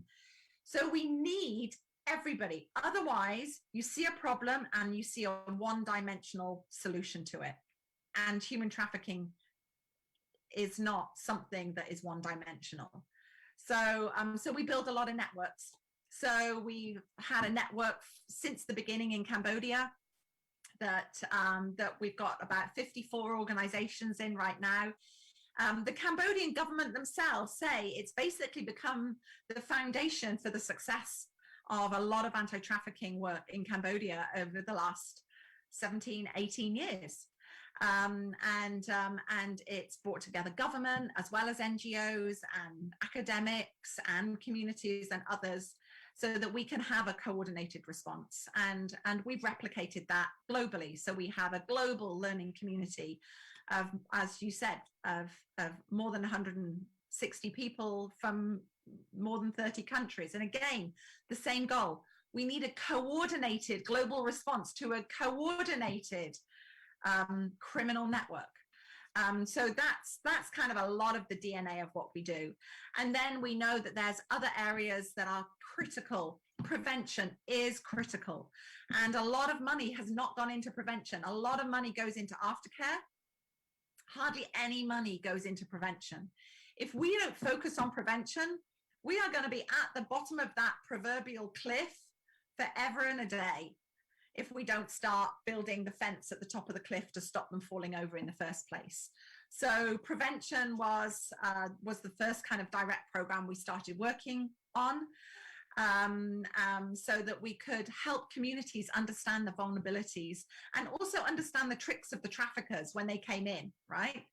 so we need everybody. Otherwise, you see a problem and you see a one-dimensional solution to it. And human trafficking is not something that is one-dimensional. So we build a lot of networks. So we've had a network since the beginning in Cambodia that we've got about 54 organizations in right now. The Cambodian government themselves say it's basically become the foundation for the success of a lot of anti-trafficking work in Cambodia over the last 17, 18 years. And it's brought together government as well as NGOs and academics and communities and others, so that we can have a coordinated response. And we've replicated that globally. So we have a global learning community of, as you said, of more than 160 people from more than 30 countries. And again, the same goal. We need a coordinated global response to a coordinated criminal network. So that's kind of a lot of the DNA of what we do. And then we know that there's other areas that are critical. Prevention is critical. And a lot of money has not gone into prevention. A lot of money goes into aftercare. Hardly any money goes into prevention. If we don't focus on prevention, we are going to be at the bottom of that proverbial cliff forever and a day, if we don't start building the fence at the top of the cliff to stop them falling over in the first place. So prevention was the first kind of direct program we started working on, so that we could help communities understand the vulnerabilities and also understand the tricks of the traffickers when they came in, right?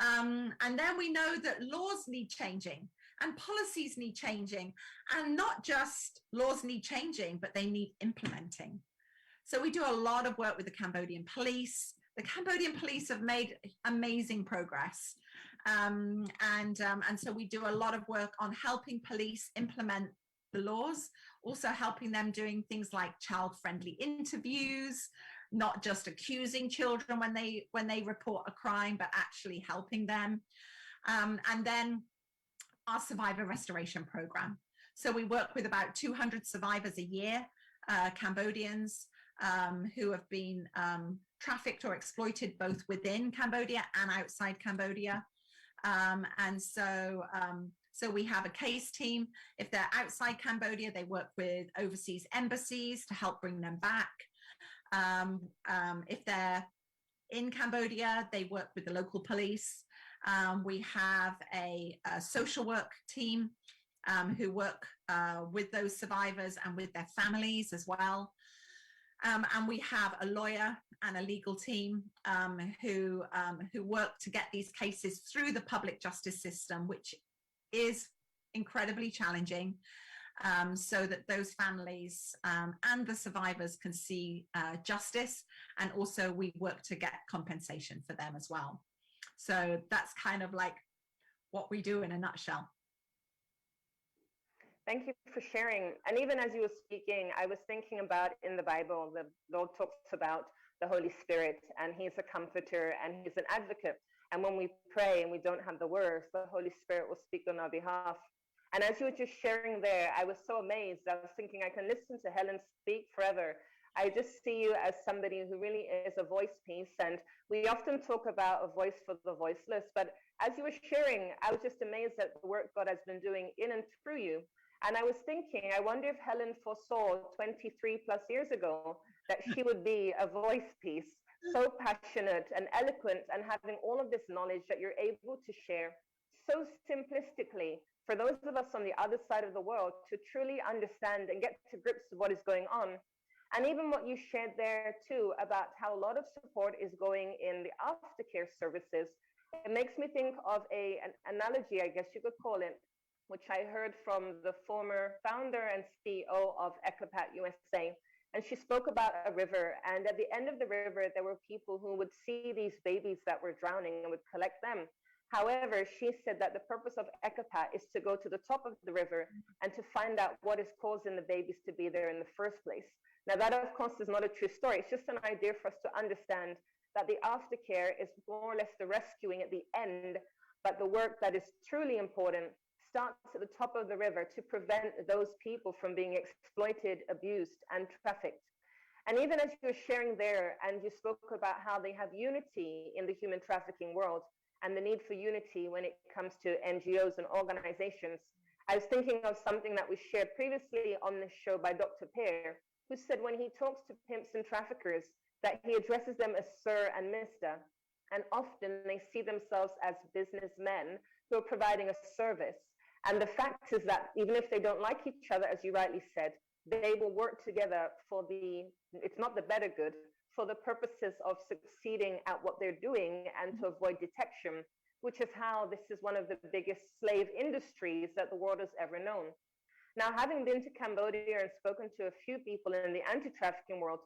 And then we know that laws need changing and policies need changing, and not just laws need changing, but they need implementing. So we do a lot of work with the Cambodian police. The Cambodian police have made amazing progress. And so we do a lot of work on helping police implement the laws, also helping them doing things like child-friendly interviews, not just accusing children when they report a crime, but actually helping them. And then our survivor restoration program. So we work with about 200 survivors a year, Cambodians who have been trafficked or exploited both within Cambodia and outside Cambodia. And so we have a case team. If they're outside Cambodia, they work with overseas embassies to help bring them back. If they're in Cambodia, they work with the local police. We have a social work team who work with those survivors and with their families as well. And we have a lawyer and a legal team who work to get these cases through the public justice system, which is incredibly challenging, so that those families and the survivors can see justice. And also we work to get compensation for them as well. So that's kind of like what we do in a nutshell. Thank you for sharing. And even as you were speaking, I was thinking about in the Bible, the Lord talks about the Holy Spirit, and he's a comforter and he's an advocate. And when we pray and we don't have the words, the Holy Spirit will speak on our behalf. And as you were just sharing there, I was so amazed. I was thinking I can listen to Helen speak forever. I just see you as somebody who really is a voice piece. And we often talk about a voice for the voiceless. But as you were sharing, I was just amazed at the work God has been doing in and through you. And I was thinking, I wonder if Helen foresaw 23 plus years ago that she would be a voice piece, so passionate and eloquent, and having all of this knowledge that you're able to share so simplistically for those of us on the other side of the world to truly understand and get to grips with what is going on. And even what you shared there too about how a lot of support is going in the aftercare services, it makes me think of an analogy, I guess you could call it, which I heard from the former founder and CEO of ECOPAT USA. And she spoke about a river, and at the end of the river, there were people who would see these babies that were drowning and would collect them. However, she said that the purpose of ECOPAT is to go to the top of the river and to find out what is causing the babies to be there in the first place. Now, that, of course, is not a true story. It's just an idea for us to understand that the aftercare is more or less the rescuing at the end, but the work that is truly important starts at the top of the river to prevent those people from being exploited, abused, and trafficked. And even as you were sharing there, and you spoke about how they have unity in the human trafficking world and the need for unity when it comes to NGOs and organizations, I was thinking of something that was shared previously on this show by Dr. Pear, who said when he talks to pimps and traffickers that he addresses them as Sir and Mr. And often they see themselves as businessmen who are providing a service. And the fact is that even if they don't like each other, as you rightly said, they will work together for it's not the better good, for the purposes of succeeding at what they're doing and to avoid detection, which is how this is one of the biggest slave industries that the world has ever known. Now, having been to Cambodia and spoken to a few people in the anti-trafficking world,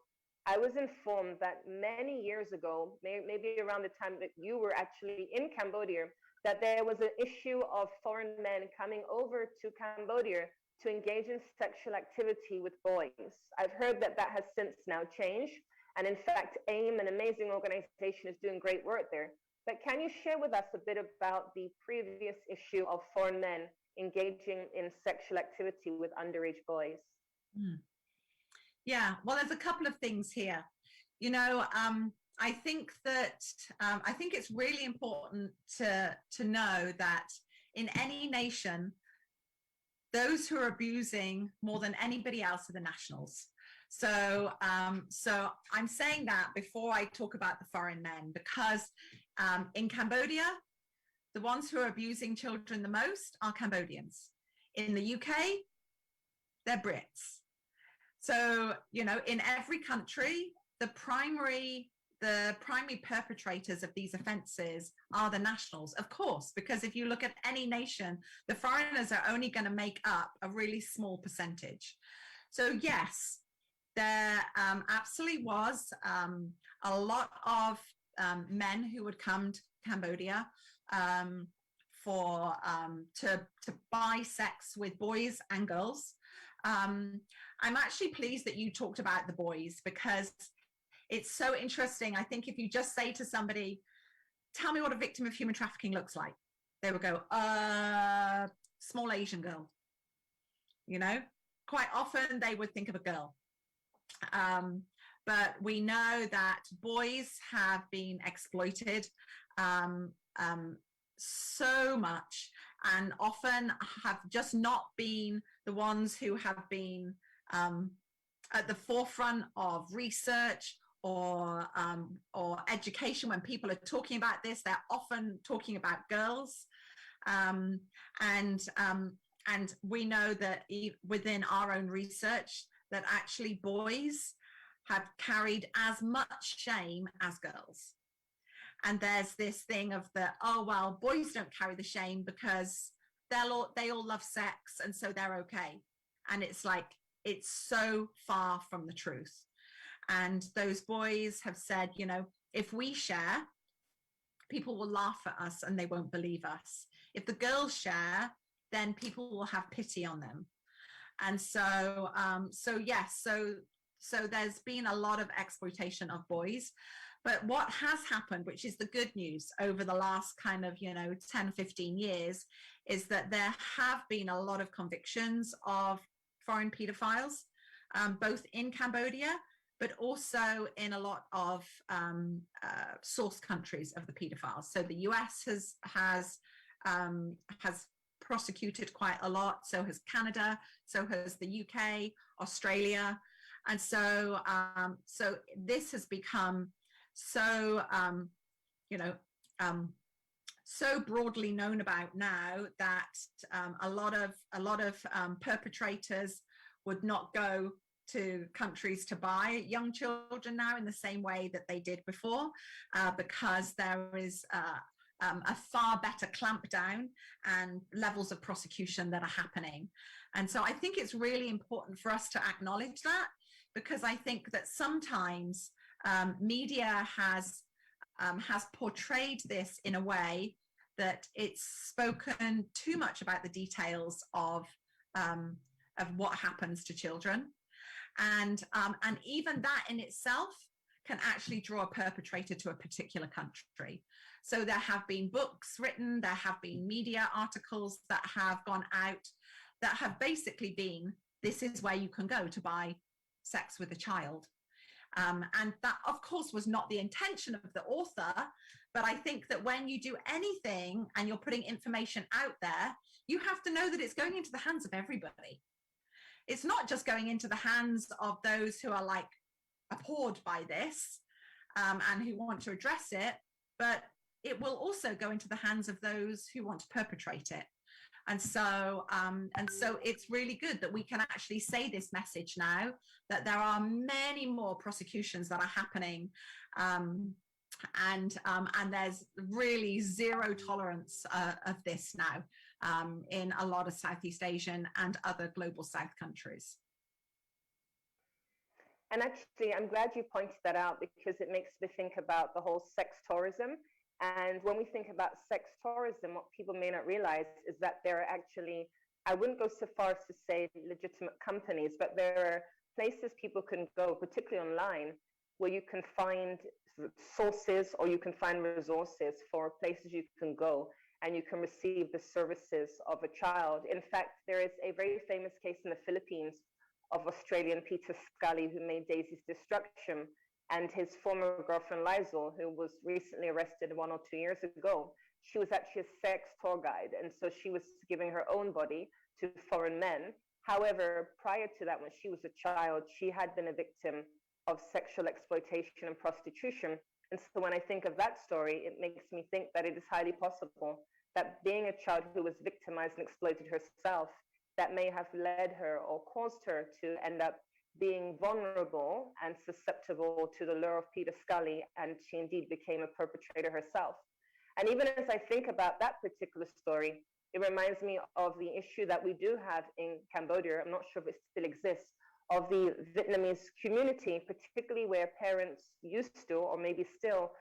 I was informed that many years ago, maybe around the time that you were actually in Cambodia, that there was an issue of foreign men coming over to Cambodia to engage in sexual activity with boys. I've heard that that has since now changed. And in fact, AIM, an amazing organization, is doing great work there. But can you share with us a bit about the previous issue of foreign men engaging in sexual activity with underage boys? Yeah, well, there's a couple of things here. You know, I think it's really important to know that in any nation, those who are abusing more than anybody else are the nationals. So I'm saying that before I talk about the foreign men, because in Cambodia, the ones who are abusing children the most are Cambodians. In the UK, they're Brits. So, you know, in every country, the primary perpetrators of these offenses are the nationals, of course, because if you look at any nation, the foreigners are only going to make up a really small percentage. So yes, There absolutely was a lot of men who would come to Cambodia for to buy sex with boys and girls. I'm actually pleased that you talked about the boys, because it's so interesting. I think if you just say to somebody, tell me what a victim of human trafficking looks like, they would go, small Asian girl. You know, quite often they would think of a girl. But we know that boys have been exploited so much, and often have just not been the ones who have been at the forefront of research or education. When people are talking about this, they're often talking about girls. And we know that within our own research, that actually boys have carried as much shame as girls. And there's this thing of the, oh, well, boys don't carry the shame because they all love sex, and so they're okay. And it's like, it's so far from the truth. And those boys have said, you know, if we share, people will laugh at us and they won't believe us. If the girls share, then people will have pity on them. And so yes, so there's been a lot of exploitation of boys. But what has happened, which is the good news over the last kind of, 10, 15 years, is that there have been a lot of convictions of foreign pedophiles, both in Cambodia, but also in a lot of source countries of the pedophiles. So the US has prosecuted quite a lot. So has Canada. So has the UK, Australia, and so this has become so so broadly known about now that a lot of perpetrators would not go to countries to buy young children now in the same way that they did before, because there is a far better clampdown and levels of prosecution that are happening. And so I think it's really important for us to acknowledge that, because I think that sometimes media has portrayed this in a way that it's spoken too much about the details of what happens to children, and even that in itself can actually draw a perpetrator to a particular country. So there have been books written, there have been media articles that have gone out that have basically been, this is where you can go to buy sex with a child. And that, of course, was not the intention of the author. But I think that when you do anything and you're putting information out there, you have to know that it's going into the hands of everybody. It's not just going into the hands of those who are like appalled by this and who want to address it, but it will also go into the hands of those who want to perpetrate it. And so it's really good that we can actually say this message now, that there are many more prosecutions that are happening, and there's really zero tolerance of this now in a lot of Southeast Asian and other global South countries. And actually, I'm glad you pointed that out, because it makes me think about the whole sex tourism. And when we think about sex tourism, what people may not realize is that there are actually, I wouldn't go so far as to say legitimate companies, but there are places people can go, particularly online, where you can find sources or you can find resources for places you can go and you can receive the services of a child. In fact, there is a very famous case in the Philippines of Australian Peter Scully, who made Daisy's Destruction, and his former girlfriend Lizel, who was recently arrested 1 or 2 years ago. She was actually a sex tour guide, and so she was giving her own body to foreign men. However, prior to that, when she was a child, she had been a victim of sexual exploitation and prostitution. And so when I think of that story, it makes me think that it is highly possible that being a child who was victimized and exploited herself, that may have led her or caused her to end up being vulnerable and susceptible to the lure of Peter Scully, and she indeed became a perpetrator herself. And even as I think about that particular story, it reminds me of the issue that we do have in Cambodia. I'm not sure if it still exists, of the Vietnamese community, particularly where parents used to, or maybe still,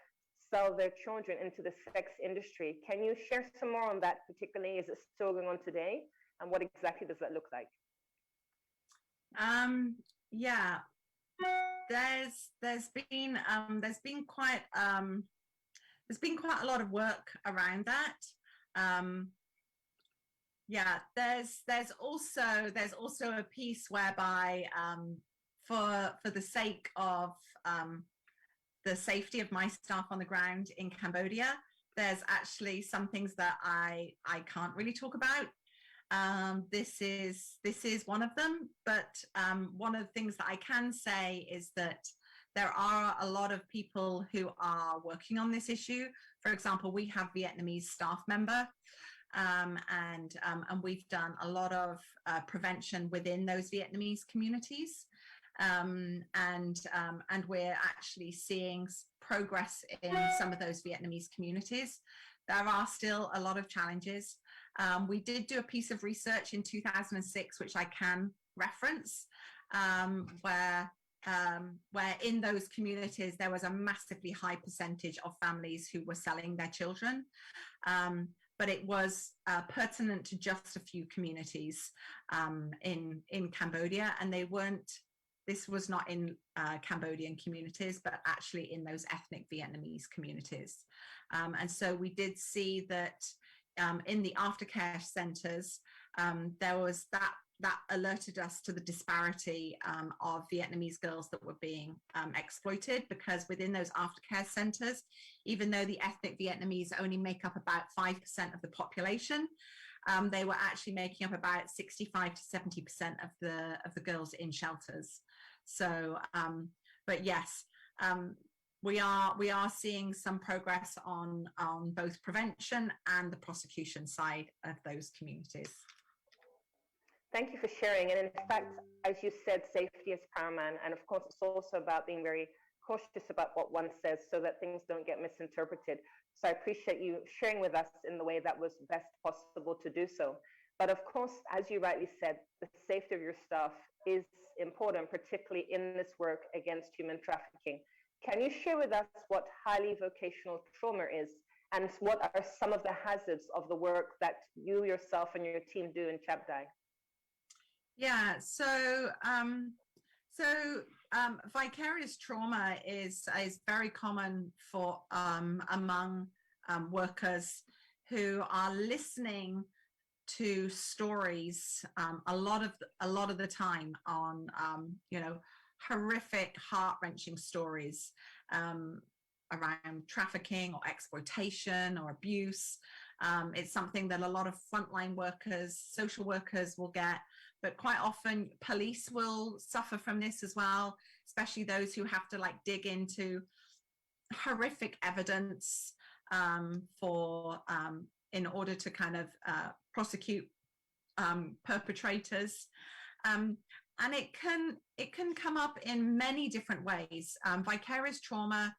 sell their children into the sex industry. Can you share some more on that, particularly? Is it still going on today? And what exactly does that look like? Yeah, there's been quite a lot of work around that. Yeah, there's also a piece whereby for the sake of the safety of my staff on the ground in Cambodia, there's actually some things that I can't really talk about. This is one of them, but one of the things that I can say is that there are a lot of people who are working on this issue. For example, we have Vietnamese staff member, and we've done a lot of prevention within those Vietnamese communities. And we're actually seeing progress in some of those Vietnamese communities. There are still a lot of challenges. We did do a piece of research in 2006, which I can reference, where in those communities there was a massively high percentage of families who were selling their children. But it was pertinent to just a few communities in Cambodia, and they weren't. This was not in Cambodian communities, but actually in those ethnic Vietnamese communities. And so we did see that in the aftercare centres, there was that alerted us to the disparity of Vietnamese girls that were being exploited, because within those aftercare centres, even though the ethnic Vietnamese only make up about 5% of the population, they were actually making up about 65 to 70% of the girls in shelters. So, but yes, we are seeing some progress on both prevention and the prosecution side of those communities. Thank you for sharing. And in fact, as you said, safety is paramount. And of course, it's also about being very cautious about what one says so that things don't get misinterpreted. So I appreciate you sharing with us in the way that was best possible to do so. But of course, as you rightly said, the safety of your staff is important, particularly in this work against human trafficking. Can you share with us what highly vocational trauma is, and what are some of the hazards of the work that you yourself and your team do in Chab? Yeah, so vicarious trauma is very common for among workers who are listening to stories a lot of the time on horrific, heart-wrenching stories around trafficking or exploitation or abuse. It's something that a lot of frontline workers, social workers will get, but quite often police will suffer from this as well, especially those who have to dig into horrific evidence in order to kind of prosecute perpetrators. And it can come up in many different ways. Vicarious trauma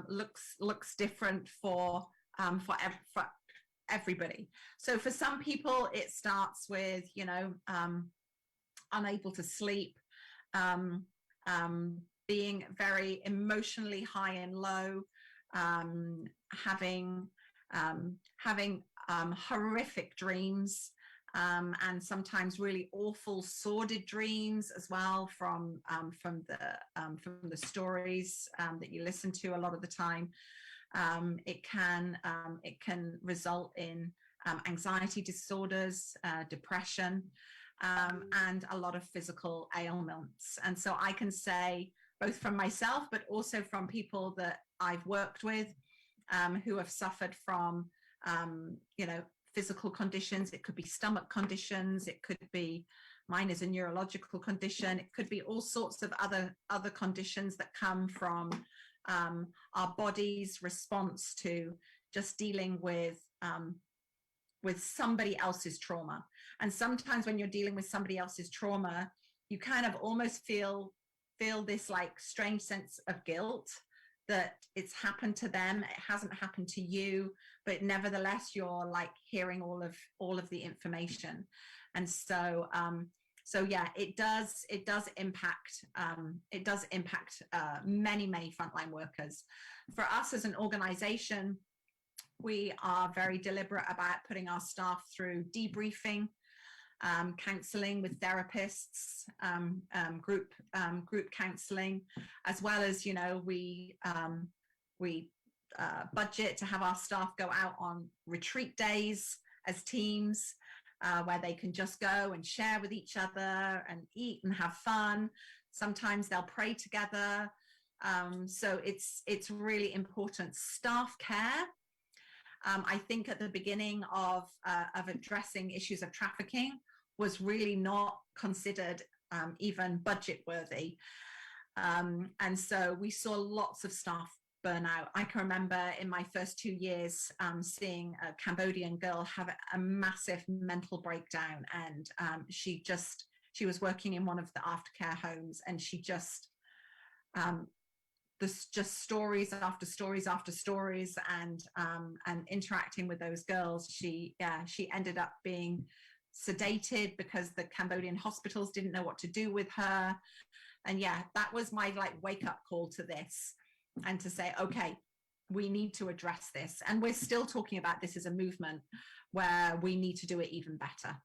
looks different for everybody. So for some people, it starts with unable to sleep, being very emotionally high and low, having horrific dreams. And sometimes really awful, sordid dreams as well from the stories that you listen to a lot of the time. It can result in anxiety disorders, depression, and a lot of physical ailments. And so I can say, both from myself, but also from people that I've worked with who have suffered from physical conditions. It could be stomach conditions, it could be, mine is a neurological condition, it could be all sorts of other conditions that come from our body's response to just dealing with somebody else's trauma. And sometimes when you're dealing with somebody else's trauma, you kind of almost feel this strange sense of guilt that it's happened to them, it hasn't happened to you, but nevertheless you're hearing all of the information. And so So yeah, it does impact many frontline workers. For us as an organization, we are very deliberate about putting our staff through debriefing, counseling with therapists, group counseling, as well as, you know, we budget to have our staff go out on retreat days as teams, where they can just go and share with each other and eat and have fun. Sometimes they'll pray together. So it's really important. Staff care. I think at the beginning of addressing issues of trafficking was really not considered even budget worthy. And so we saw lots of staff burnout. I can remember in my first 2 years seeing a Cambodian girl have a massive mental breakdown, and she was working in one of the aftercare homes, and she just there's just stories after stories after stories, and interacting with those girls, she ended up being sedated because the Cambodian hospitals didn't know what to do with her. And yeah, that was my like wake up call to this, and to say, okay, we need to address this. And we're still talking about this as a movement where we need to do it even better.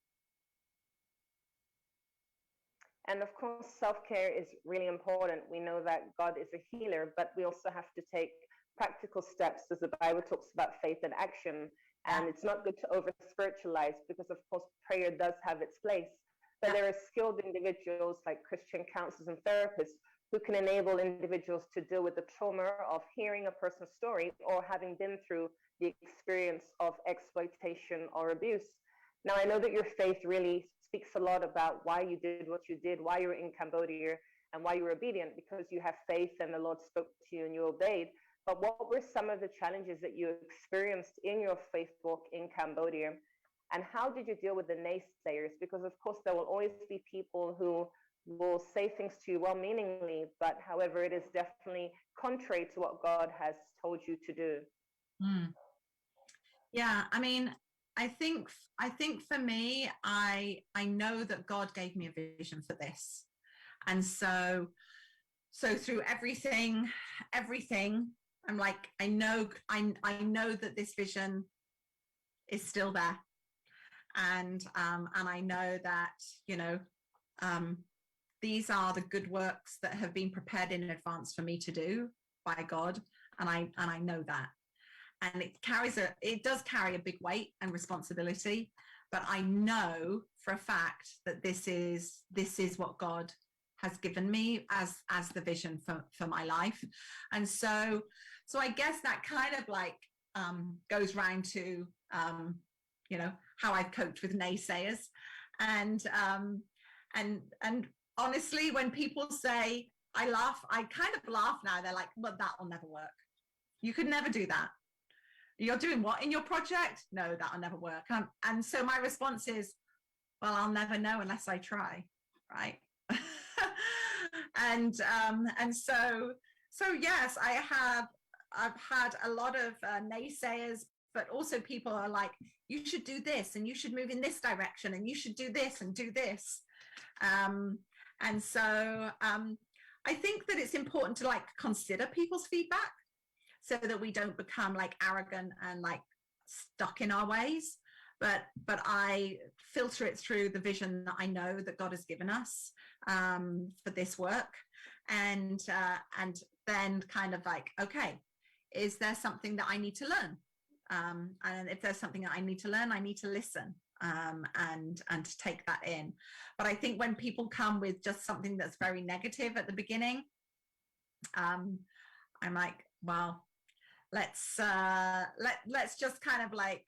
And of course, self-care is really important. We know that God is a healer, but we also have to take practical steps, as the Bible talks about faith and action. And it's not good to over-spiritualize, because of course, prayer does have its place. But there are skilled individuals like Christian counselors and therapists who can enable individuals to deal with the trauma of hearing a person's story or having been through the experience of exploitation or abuse. Now, I know that your faith really speaks a lot about why you did what you did, why you were in Cambodia, and why you were obedient, because you have faith and the Lord spoke to you and you obeyed. But what were some of the challenges that you experienced in your faith walk in Cambodia? And how did you deal with the naysayers? Because of course, there will always be people who will say things to you well-meaningly, but however, it is definitely contrary to what God has told you to do. Yeah, I mean, I think for me, I know that God gave me a vision for this. And so through everything, I'm like, I know that this vision is still there. And I know that, you know, these are the good works that have been prepared in advance for me to do by God. And I know that. And it does carry a big weight and responsibility, but I know for a fact that this is what God has given me as the vision for my life. And so I guess that kind of like goes round to you know, how I've coped with naysayers. And honestly, when people say, I kind of laugh now. They're like, well, that'll never work. You could never do that. You're doing what in your project? No, that'll never work. And so my response is, well, I'll never know unless I try, right? And so yes, I've had a lot of naysayers, but also people are like, you should do this, and you should move in this direction, and you should do this and do this. And so I think that it's important to like consider people's feedback, so that we don't become like arrogant and like stuck in our ways. But I filter it through the vision that I know that God has given us for this work, and then kind of like, okay, is there something that I need to learn? And if there's something that I need to learn, I need to listen and to take that in. But I think when people come with just something that's very negative at the beginning, I'm like, well, let's just kind of like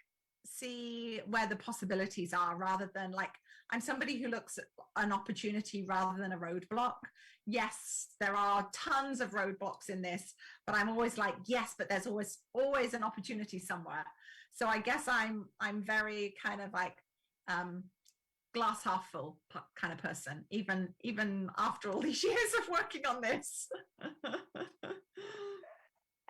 see where the possibilities are, rather than like, I'm somebody who looks at an opportunity rather than a roadblock. Yes, there are tons of roadblocks in this, but I'm always like, yes, but there's always an opportunity somewhere. So I guess I'm very kind of like glass half full kind of person, even after all these years of working on this.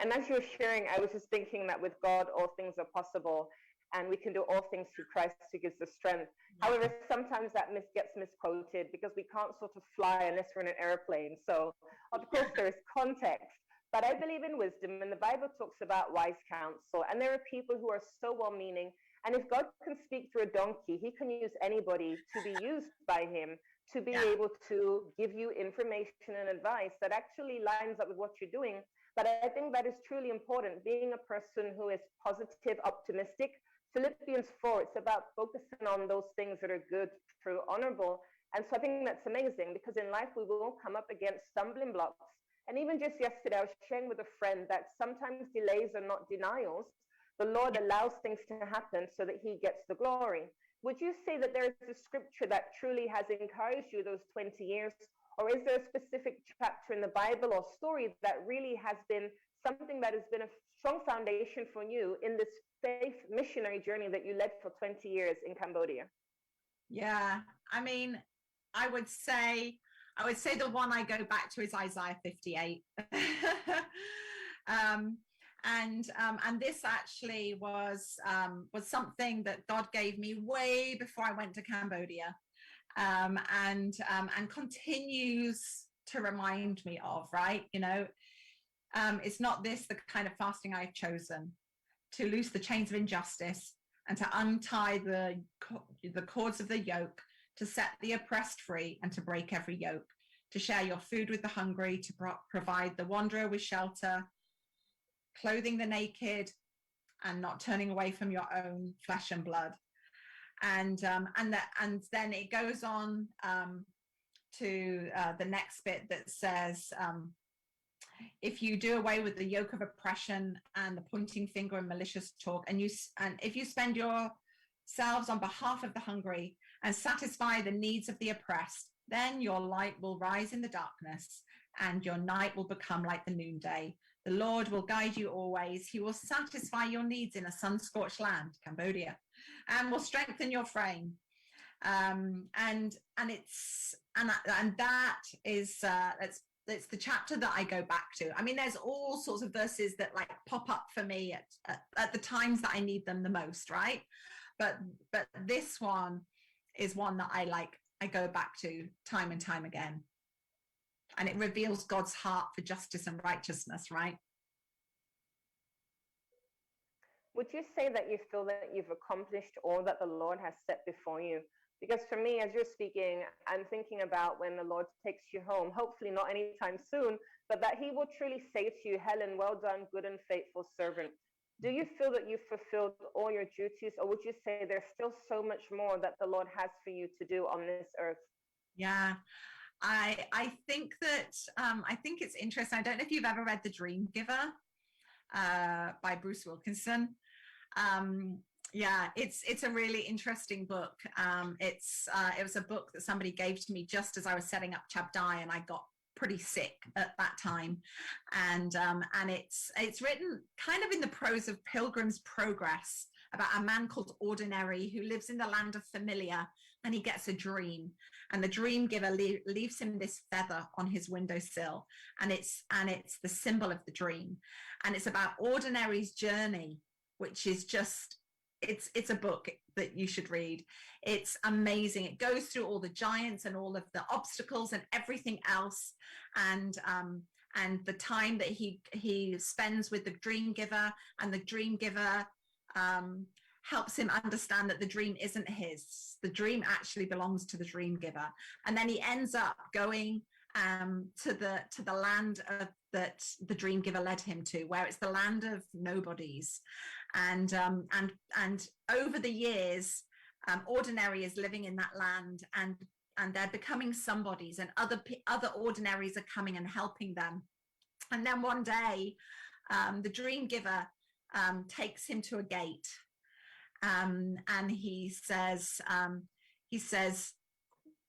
And as you were sharing, I was just thinking that with God, all things are possible, and we can do all things through Christ who gives us strength. However, sometimes that gets misquoted because we can't sort of fly unless we're in an airplane. So, of course, there is context. But I believe in wisdom, and the Bible talks about wise counsel. And there are people who are so well meaning. And if God can speak through a donkey, he can use anybody to be used by him to be Yeah. able to give you information and advice that actually lines up with what you're doing. But I think that is truly important. Being a person who is positive, optimistic, Philippians 4, it's about focusing on those things that are good, true, honorable. And so I think that's amazing because in life we will come up against stumbling blocks. And even just yesterday, I was sharing with a friend that sometimes delays are not denials. The Lord allows things to happen so that he gets the glory. Would you say that there is a scripture that truly has encouraged you those 20 years? Or is there a specific chapter in the Bible or story that really has been something that has been a strong foundation for you in this faith missionary journey that you led for 20 years in Cambodia? Yeah. I mean, I would say the one I go back to is Isaiah 58. And this actually was something that God gave me way before I went to Cambodia, and continues to remind me of, right? It's not this the kind of fasting I've chosen, to loose the chains of injustice and to untie the cords of the yoke, to set the oppressed free and to break every yoke, to share your food with the hungry, to provide the wanderer with shelter, clothing the naked, and not turning away from your own flesh and blood. And then it goes on to the next bit that says, if you do away with the yoke of oppression and the pointing finger and malicious talk, and if you spend yourselves on behalf of the hungry and satisfy the needs of the oppressed, then your light will rise in the darkness and your night will become like the noonday. The Lord will guide you always. He will satisfy your needs in a sun-scorched land, Cambodia, and will strengthen your frame. And that is it's the chapter that I go back to. I mean, there's all sorts of verses that like pop up for me at the times that I need them the most, right? But this one is one that I go back to time and time again. And it reveals God's heart for justice and righteousness, right? Would you say that you feel that you've accomplished all that the Lord has set before you? Because for me, as you're speaking, I'm thinking about when the Lord takes you home, hopefully not anytime soon, but that he will truly say to you, Helen, well done, good and faithful servant. Do you feel that you've fulfilled all your duties, or would you say there's still so much more that the Lord has for you to do on this earth? Yeah, I think that I think it's interesting. I don't know if you've ever read The Dream Giver by Bruce Wilkinson. Yeah, it's a really interesting book. It was a book that somebody gave to me just as I was setting up Chab, and I got pretty sick at that time. And it's written kind of in the prose of Pilgrim's Progress, about a man called Ordinary who lives in the land of familiar, and he gets a dream, and the dream giver leaves him this feather on his windowsill, and it's the symbol of the dream, and it's about Ordinary's journey, which is just it's a book that you should read. It's amazing. It goes through all the giants and all of the obstacles and everything else, and the time that he spends with the dream giver, and the dream giver helps him understand that the dream isn't his. The dream actually belongs to the dream giver. And then he ends up going to the land that the dream giver led him to, where it's the land of nobodies. And over the years, Ordinary is living in that land, and they're becoming somebodies, and other ordinaries are coming and helping them. And then one day, the dream giver takes him to a gate, and he says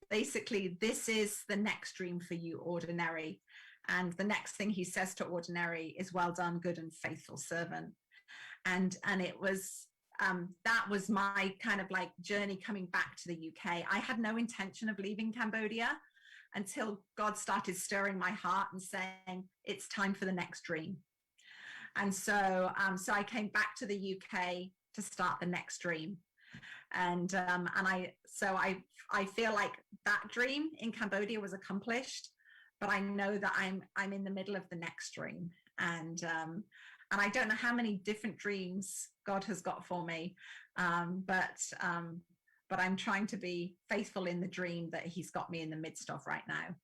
basically, this is the next dream for you, Ordinary. And the next thing he says to Ordinary is, well done, good and faithful servant. And it was that was my kind of like journey coming back to the UK. I had no intention of leaving Cambodia until God started stirring my heart and saying, it's time for the next dream. And so I came back to the UK to start the next dream. I feel like that dream in Cambodia was accomplished, but I know that I'm in the middle of the next dream, and I don't know how many different dreams God has got for me, but I'm trying to be faithful in the dream that He's got me in the midst of right now.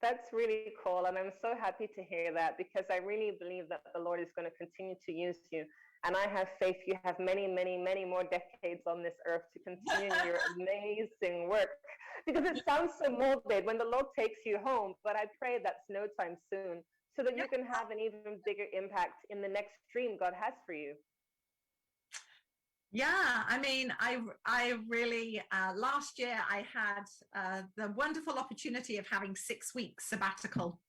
That's really cool. And I'm so happy to hear that, because I really believe that the Lord is going to continue to use you. And I have faith you have many, many, many more decades on this earth to continue your amazing work. Because it sounds so morbid when the Lord takes you home, but I pray that's no time soon, so that you can have an even bigger impact in the next dream God has for you. Yeah, I mean, I really, last year I had the wonderful opportunity of having 6 weeks sabbatical,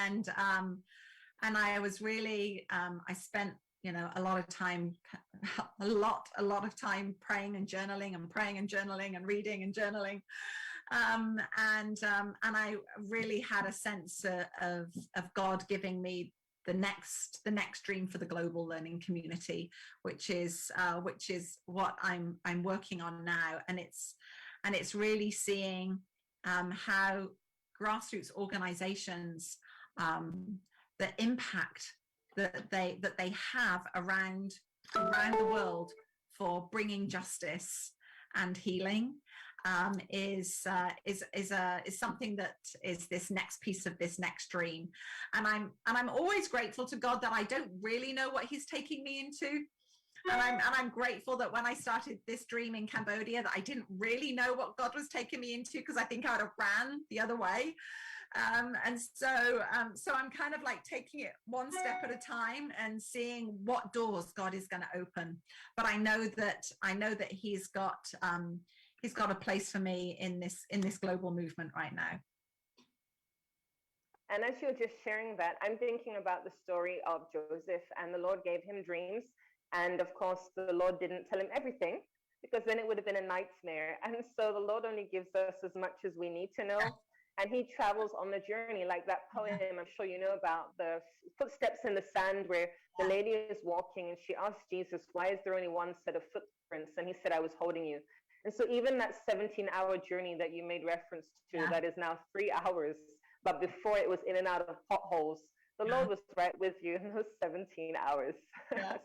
and I was really, I spent, you know, a lot of time praying and journaling and reading and journaling, and I really had a sense of God giving me the next dream for the global learning community, which is what I'm working on now, and it's really seeing how grassroots organizations, the impact that they have around the world for bringing justice and healing, is something that is this next piece of this next dream. And I'm always grateful to God that I don't really know what He's taking me into. And I'm grateful that when I started this dream in Cambodia, that I didn't really know what God was taking me into, because I think I would have ran the other way. So I'm kind of like taking it one step at a time and seeing what doors God is going to open. But I know that He's got a place for me in this global movement right now. And as you're just sharing that, I'm thinking about the story of Joseph, and the Lord gave him dreams. And of course, the Lord didn't tell him everything, because then it would have been a nightmare. And so the Lord only gives us as much as we need to know. And he travels on the journey, like that poem I'm sure you know about, the footsteps in the sand, where the lady is walking and she asks Jesus, why is there only one set of footprints? And he said, I was holding you. And so even that 17-hour journey that you made reference to, that is now 3 hours, but before it was in and out of potholes, the Lord was right with you in those 17 hours, as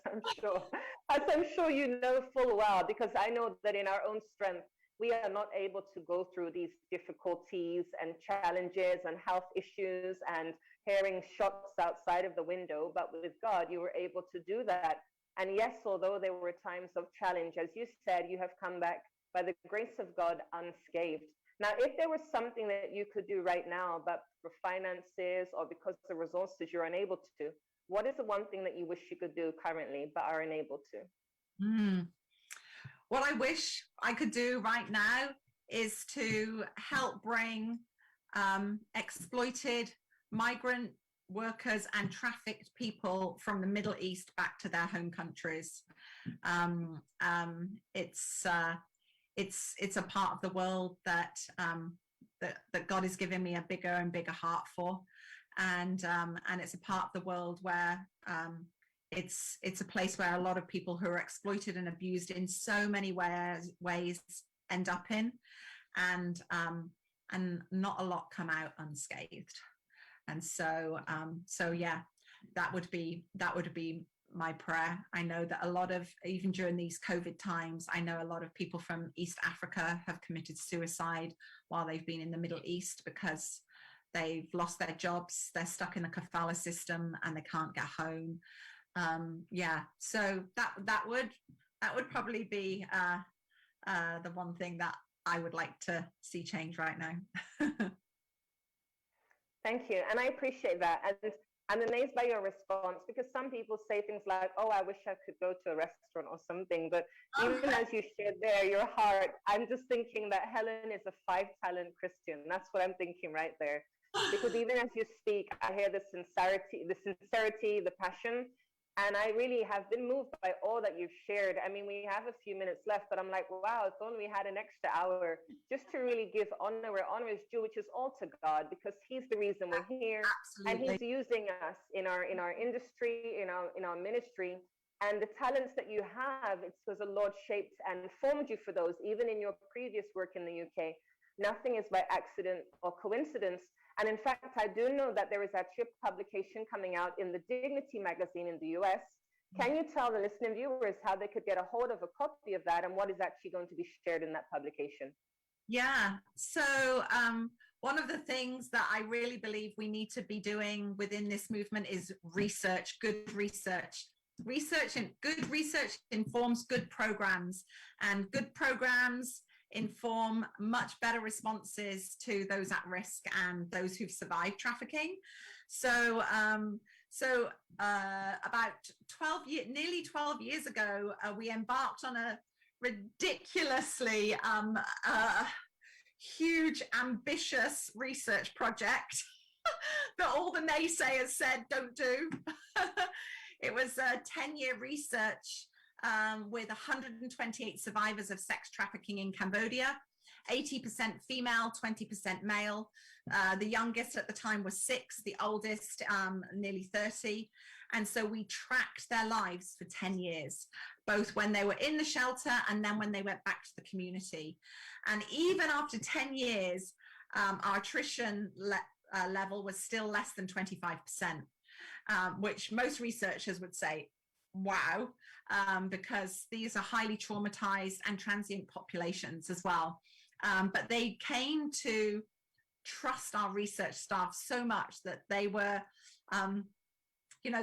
I'm sure you know full well, because I know that in our own strength, we are not able to go through these difficulties and challenges and health issues and hearing shots outside of the window. But with God, you were able to do that. And yes, although there were times of challenge, as you said, you have come back by the grace of God unscathed. Now, if there was something that you could do right now, but for finances or because of resources you're unable to, what is the one thing that you wish you could do currently but are unable to? What I wish I could do right now is to help bring exploited migrant workers and trafficked people from the Middle East back to their home countries. It's a part of the world that God has given me a bigger and bigger heart for, and it's a part of the world where it's a place where a lot of people who are exploited and abused in so many ways end up in, and not a lot come out unscathed. And so yeah, that would be my prayer. I know that a lot of, even during these COVID times, I know a lot of people from East Africa have committed suicide while they've been in the Middle East because they've lost their jobs, they're stuck in the kafala system and they can't get home. So that would probably be the one thing that I would like to see change right now. Thank you, and I appreciate that. And I'm amazed by your response, because some people say things like, oh, I wish I could go to a restaurant or something. But even as you shared there, your heart, I'm just thinking that Helen is a 5-talent Christian. That's what I'm thinking right there. Because even as you speak, I hear the sincerity, the passion. And I really have been moved by all that you've shared. I mean, we have a few minutes left, but I'm like, wow, if only we had an extra hour just to really give honor where honor is due, which is all to God, because He's the reason we're here. Absolutely. And He's using us in our industry, in our ministry. And the talents that you have, it's because the Lord shaped and formed you for those, even in your previous work in the UK. Nothing is by accident or coincidence. And in fact, I do know that there is actually a publication coming out in the Dignity magazine in the US. Can you tell the listening viewers how they could get a hold of a copy of that and what is actually going to be shared in that publication? Yeah. So one of the things that I really believe we need to be doing within this movement is research, good research. Good research informs good programs, and good programs inform much better responses to those at risk and those who've survived trafficking. So about nearly 12 years ago, we embarked on a ridiculously huge, ambitious research project that all the naysayers said don't do. It was a 10-year research with 128 survivors of sex trafficking in Cambodia, 80% female, 20% male. The youngest at the time was 6, the oldest nearly 30. And so we tracked their lives for 10 years, both when they were in the shelter and then when they went back to the community. And even after 10 years, our attrition level was still less than 25%, which most researchers would say, wow, because these are highly traumatized and transient populations as well. But they came to trust our research staff so much that they were,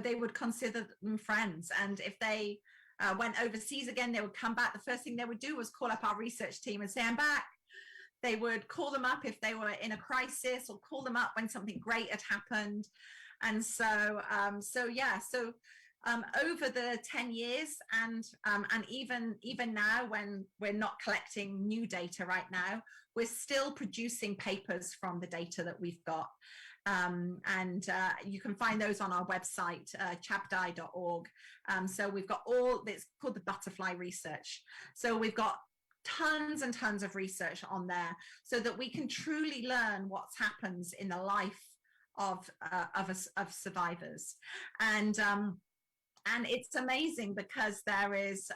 they would consider them friends. And if they went overseas again, they would come back. The first thing they would do was call up our research team and say, I'm back. They would call them up if they were in a crisis, or call them up when something great had happened. And so over the 10 years and even now, when we're not collecting new data right now, we're still producing papers from the data that we've got. And you can find those on our website, chabdi.org. So we've got it's called the butterfly research. So we've got tons and tons of research on there so that we can truly learn what happens in the life of survivors. And it's amazing because there is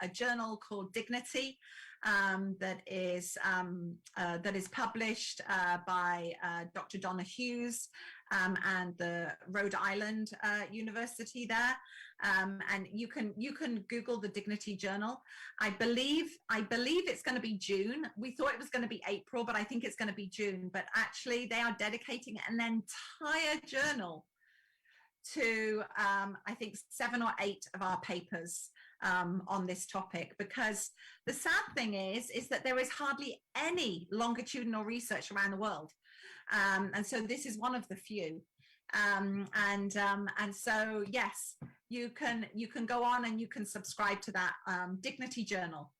a journal called Dignity that is published by Dr. Donna Hughes and the Rhode Island University there, and you can Google the Dignity Journal. I believe it's going to be June. We thought it was going to be April, but I think it's going to be June. But actually, they are dedicating an entire journal to I think 7 or 8 of our papers on this topic, because the sad thing is that there is hardly any longitudinal research around the world, and so this is one of the few. And so yes, you can go on and you can subscribe to that Dignity Journal.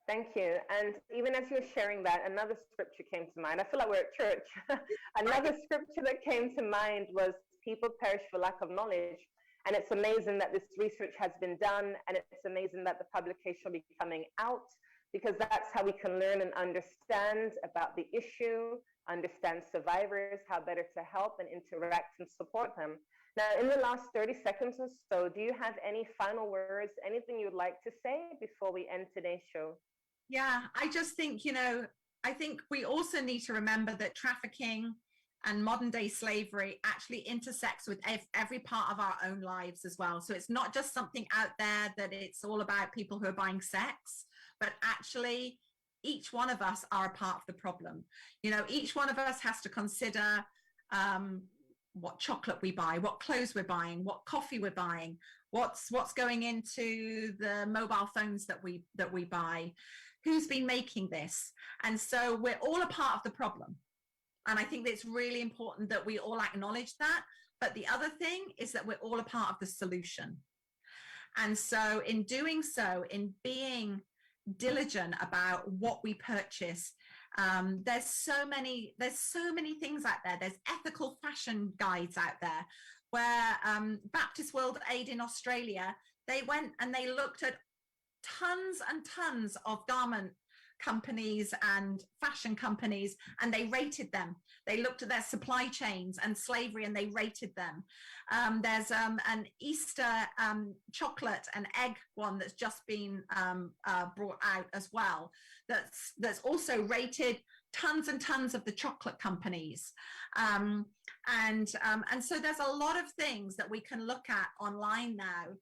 Thank you. And even as you're sharing that, another scripture came to mind. I feel like we're at church. Another scripture that came to mind was, people perish for lack of knowledge. And it's amazing that this research has been done, and it's amazing that the publication will be coming out, because that's how we can learn and understand about the issue, understand survivors, how better to help and interact and support them. Now, in the last 30 seconds or so, do you have any final words, anything you'd like to say before we end today's show? Yeah, I just think, I think we also need to remember that trafficking and modern day slavery actually intersects with every part of our own lives as well. So it's not just something out there that it's all about people who are buying sex, but actually each one of us are a part of the problem. Each one of us has to consider what chocolate we buy, what clothes we're buying, what coffee we're buying, what's going into the mobile phones that we buy, who's been making this. And so we're all a part of the problem. And I think that it's really important that we all acknowledge that. But the other thing is that we're all a part of the solution. And so in doing so, in being diligent about what we purchase, there's so many things out there. There's ethical fashion guides out there, where Baptist World Aid in Australia, they went and they looked at tons and tons of garment companies and fashion companies, and they rated them. They looked at their supply chains and slavery, and they rated them. There's an Easter chocolate and egg one that's just been brought out as well. That's also rated tons and tons of the chocolate companies. And so there's a lot of things that we can look at online now.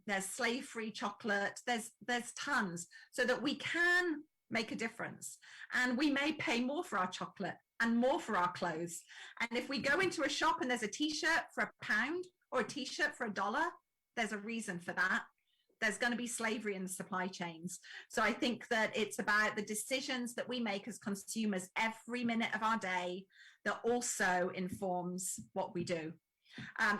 There's slave-free chocolate, there's tons, so that we can make a difference. And we may pay more for our chocolate and more for our clothes. And if we go into a shop and there's a t-shirt for £1 or a t-shirt for $1, there's a reason for that. There's going to be slavery in the supply chains. So I think that it's about the decisions that we make as consumers every minute of our day that also informs what we do.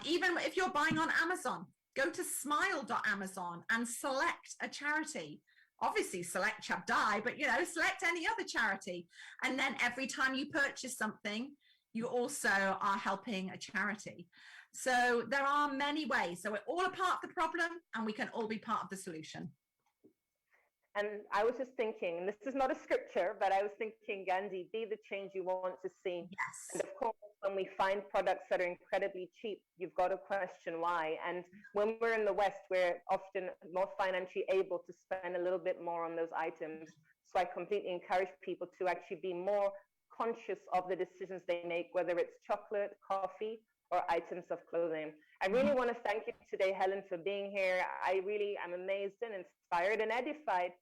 Even if you're buying on Amazon, go to smile.amazon and select a charity. Obviously select Chab, but select any other charity. And then every time you purchase something, you also are helping a charity. So there are many ways. So we're all a part of the problem, and we can all be part of the solution. And I was just thinking, and this is not a scripture, but I was thinking, Gandhi, be the change you want to see. Yes. And of course, when we find products that are incredibly cheap, you've got to question why. And when we're in the West, we're often more financially able to spend a little bit more on those items. So I completely encourage people to actually be more conscious of the decisions they make, whether it's chocolate, coffee, or items of clothing. I really want to thank you today, Helen, for being here. I really am amazed and inspired and edified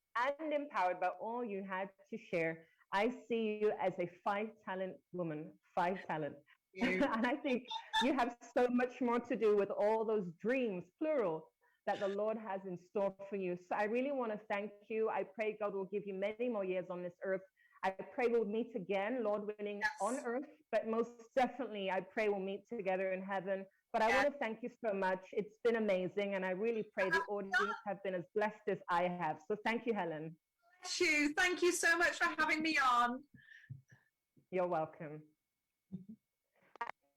and empowered by all you had to share. I see you as a 5-talent woman, 5 talent. And I think you have so much more to do with all those dreams, plural, that the Lord has in store for you. So I really want to thank you. I pray God will give you many more years on this earth. I pray we'll meet again, Lord willing, yes, on earth, but most definitely I pray we'll meet together in heaven. But I want to thank you so much. It's been amazing, and I really pray the audience have been as blessed as I have. So thank you, Helen. Thank you so much for having me on. You're welcome.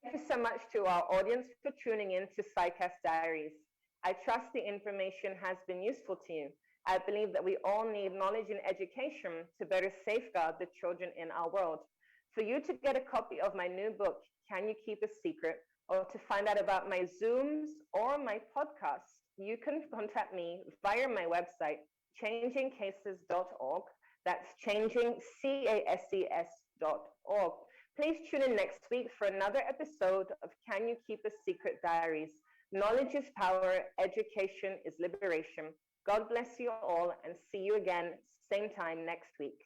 Thank you so much to our audience for tuning in to SciCast Diaries. I trust the information has been useful to you. I believe that we all need knowledge and education to better safeguard the children in our world. For you to get a copy of my new book, Can You Keep a Secret, or to find out about my Zooms or my podcasts, you can contact me via my website, changingcases.org. That's changingcases.org. Please tune in next week for another episode of Can You Keep a Secret Diaries. Knowledge is power, education is liberation. God bless you all, and see you again same time next week.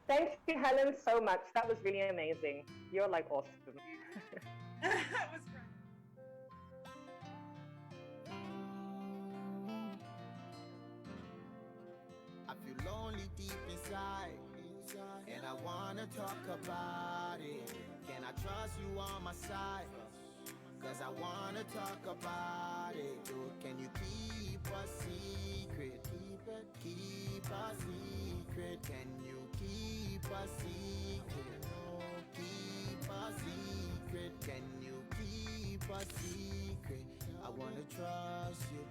Thank you, Helen, so much. That was really amazing. You're like awesome. That was great. I feel lonely deep inside, and I wanna talk about it. Can I trust you on my side? Cause I wanna talk about it. Dude, can you keep a secret? Keep a secret. Can you keep a secret? No, keep a secret. Can you keep a secret? I wanna trust you.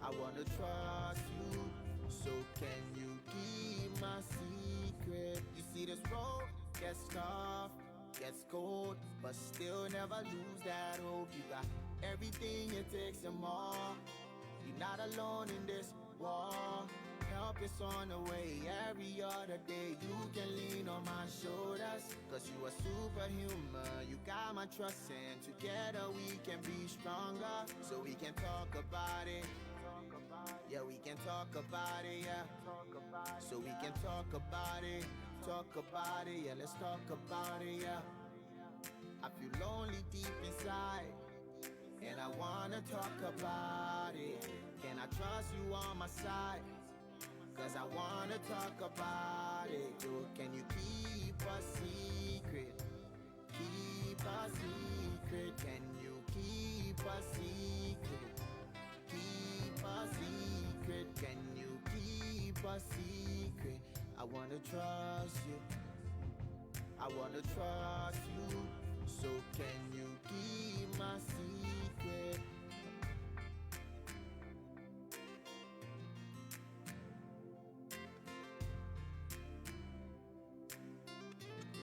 I wanna trust you. So can you keep my secret? You see this road gets tough, gets cold, but still never lose that hope. You got everything it takes and more. You're not alone in this war. Help is on the way every other day. You can lean on my shoulders, cause you are superhuman. You got my trust, and together we can be stronger. So we can talk about it. Yeah, we can talk about it, yeah. So we can talk about it. Talk about it, yeah, let's talk about it, yeah. I feel lonely deep inside, and I wanna talk about it. Can I trust you on my side? Cause I wanna talk about it. Yo, can you keep a secret? Keep a secret. Can you keep a secret? Keep a secret. Can you keep a secret? I wanna trust you. I wanna trust you.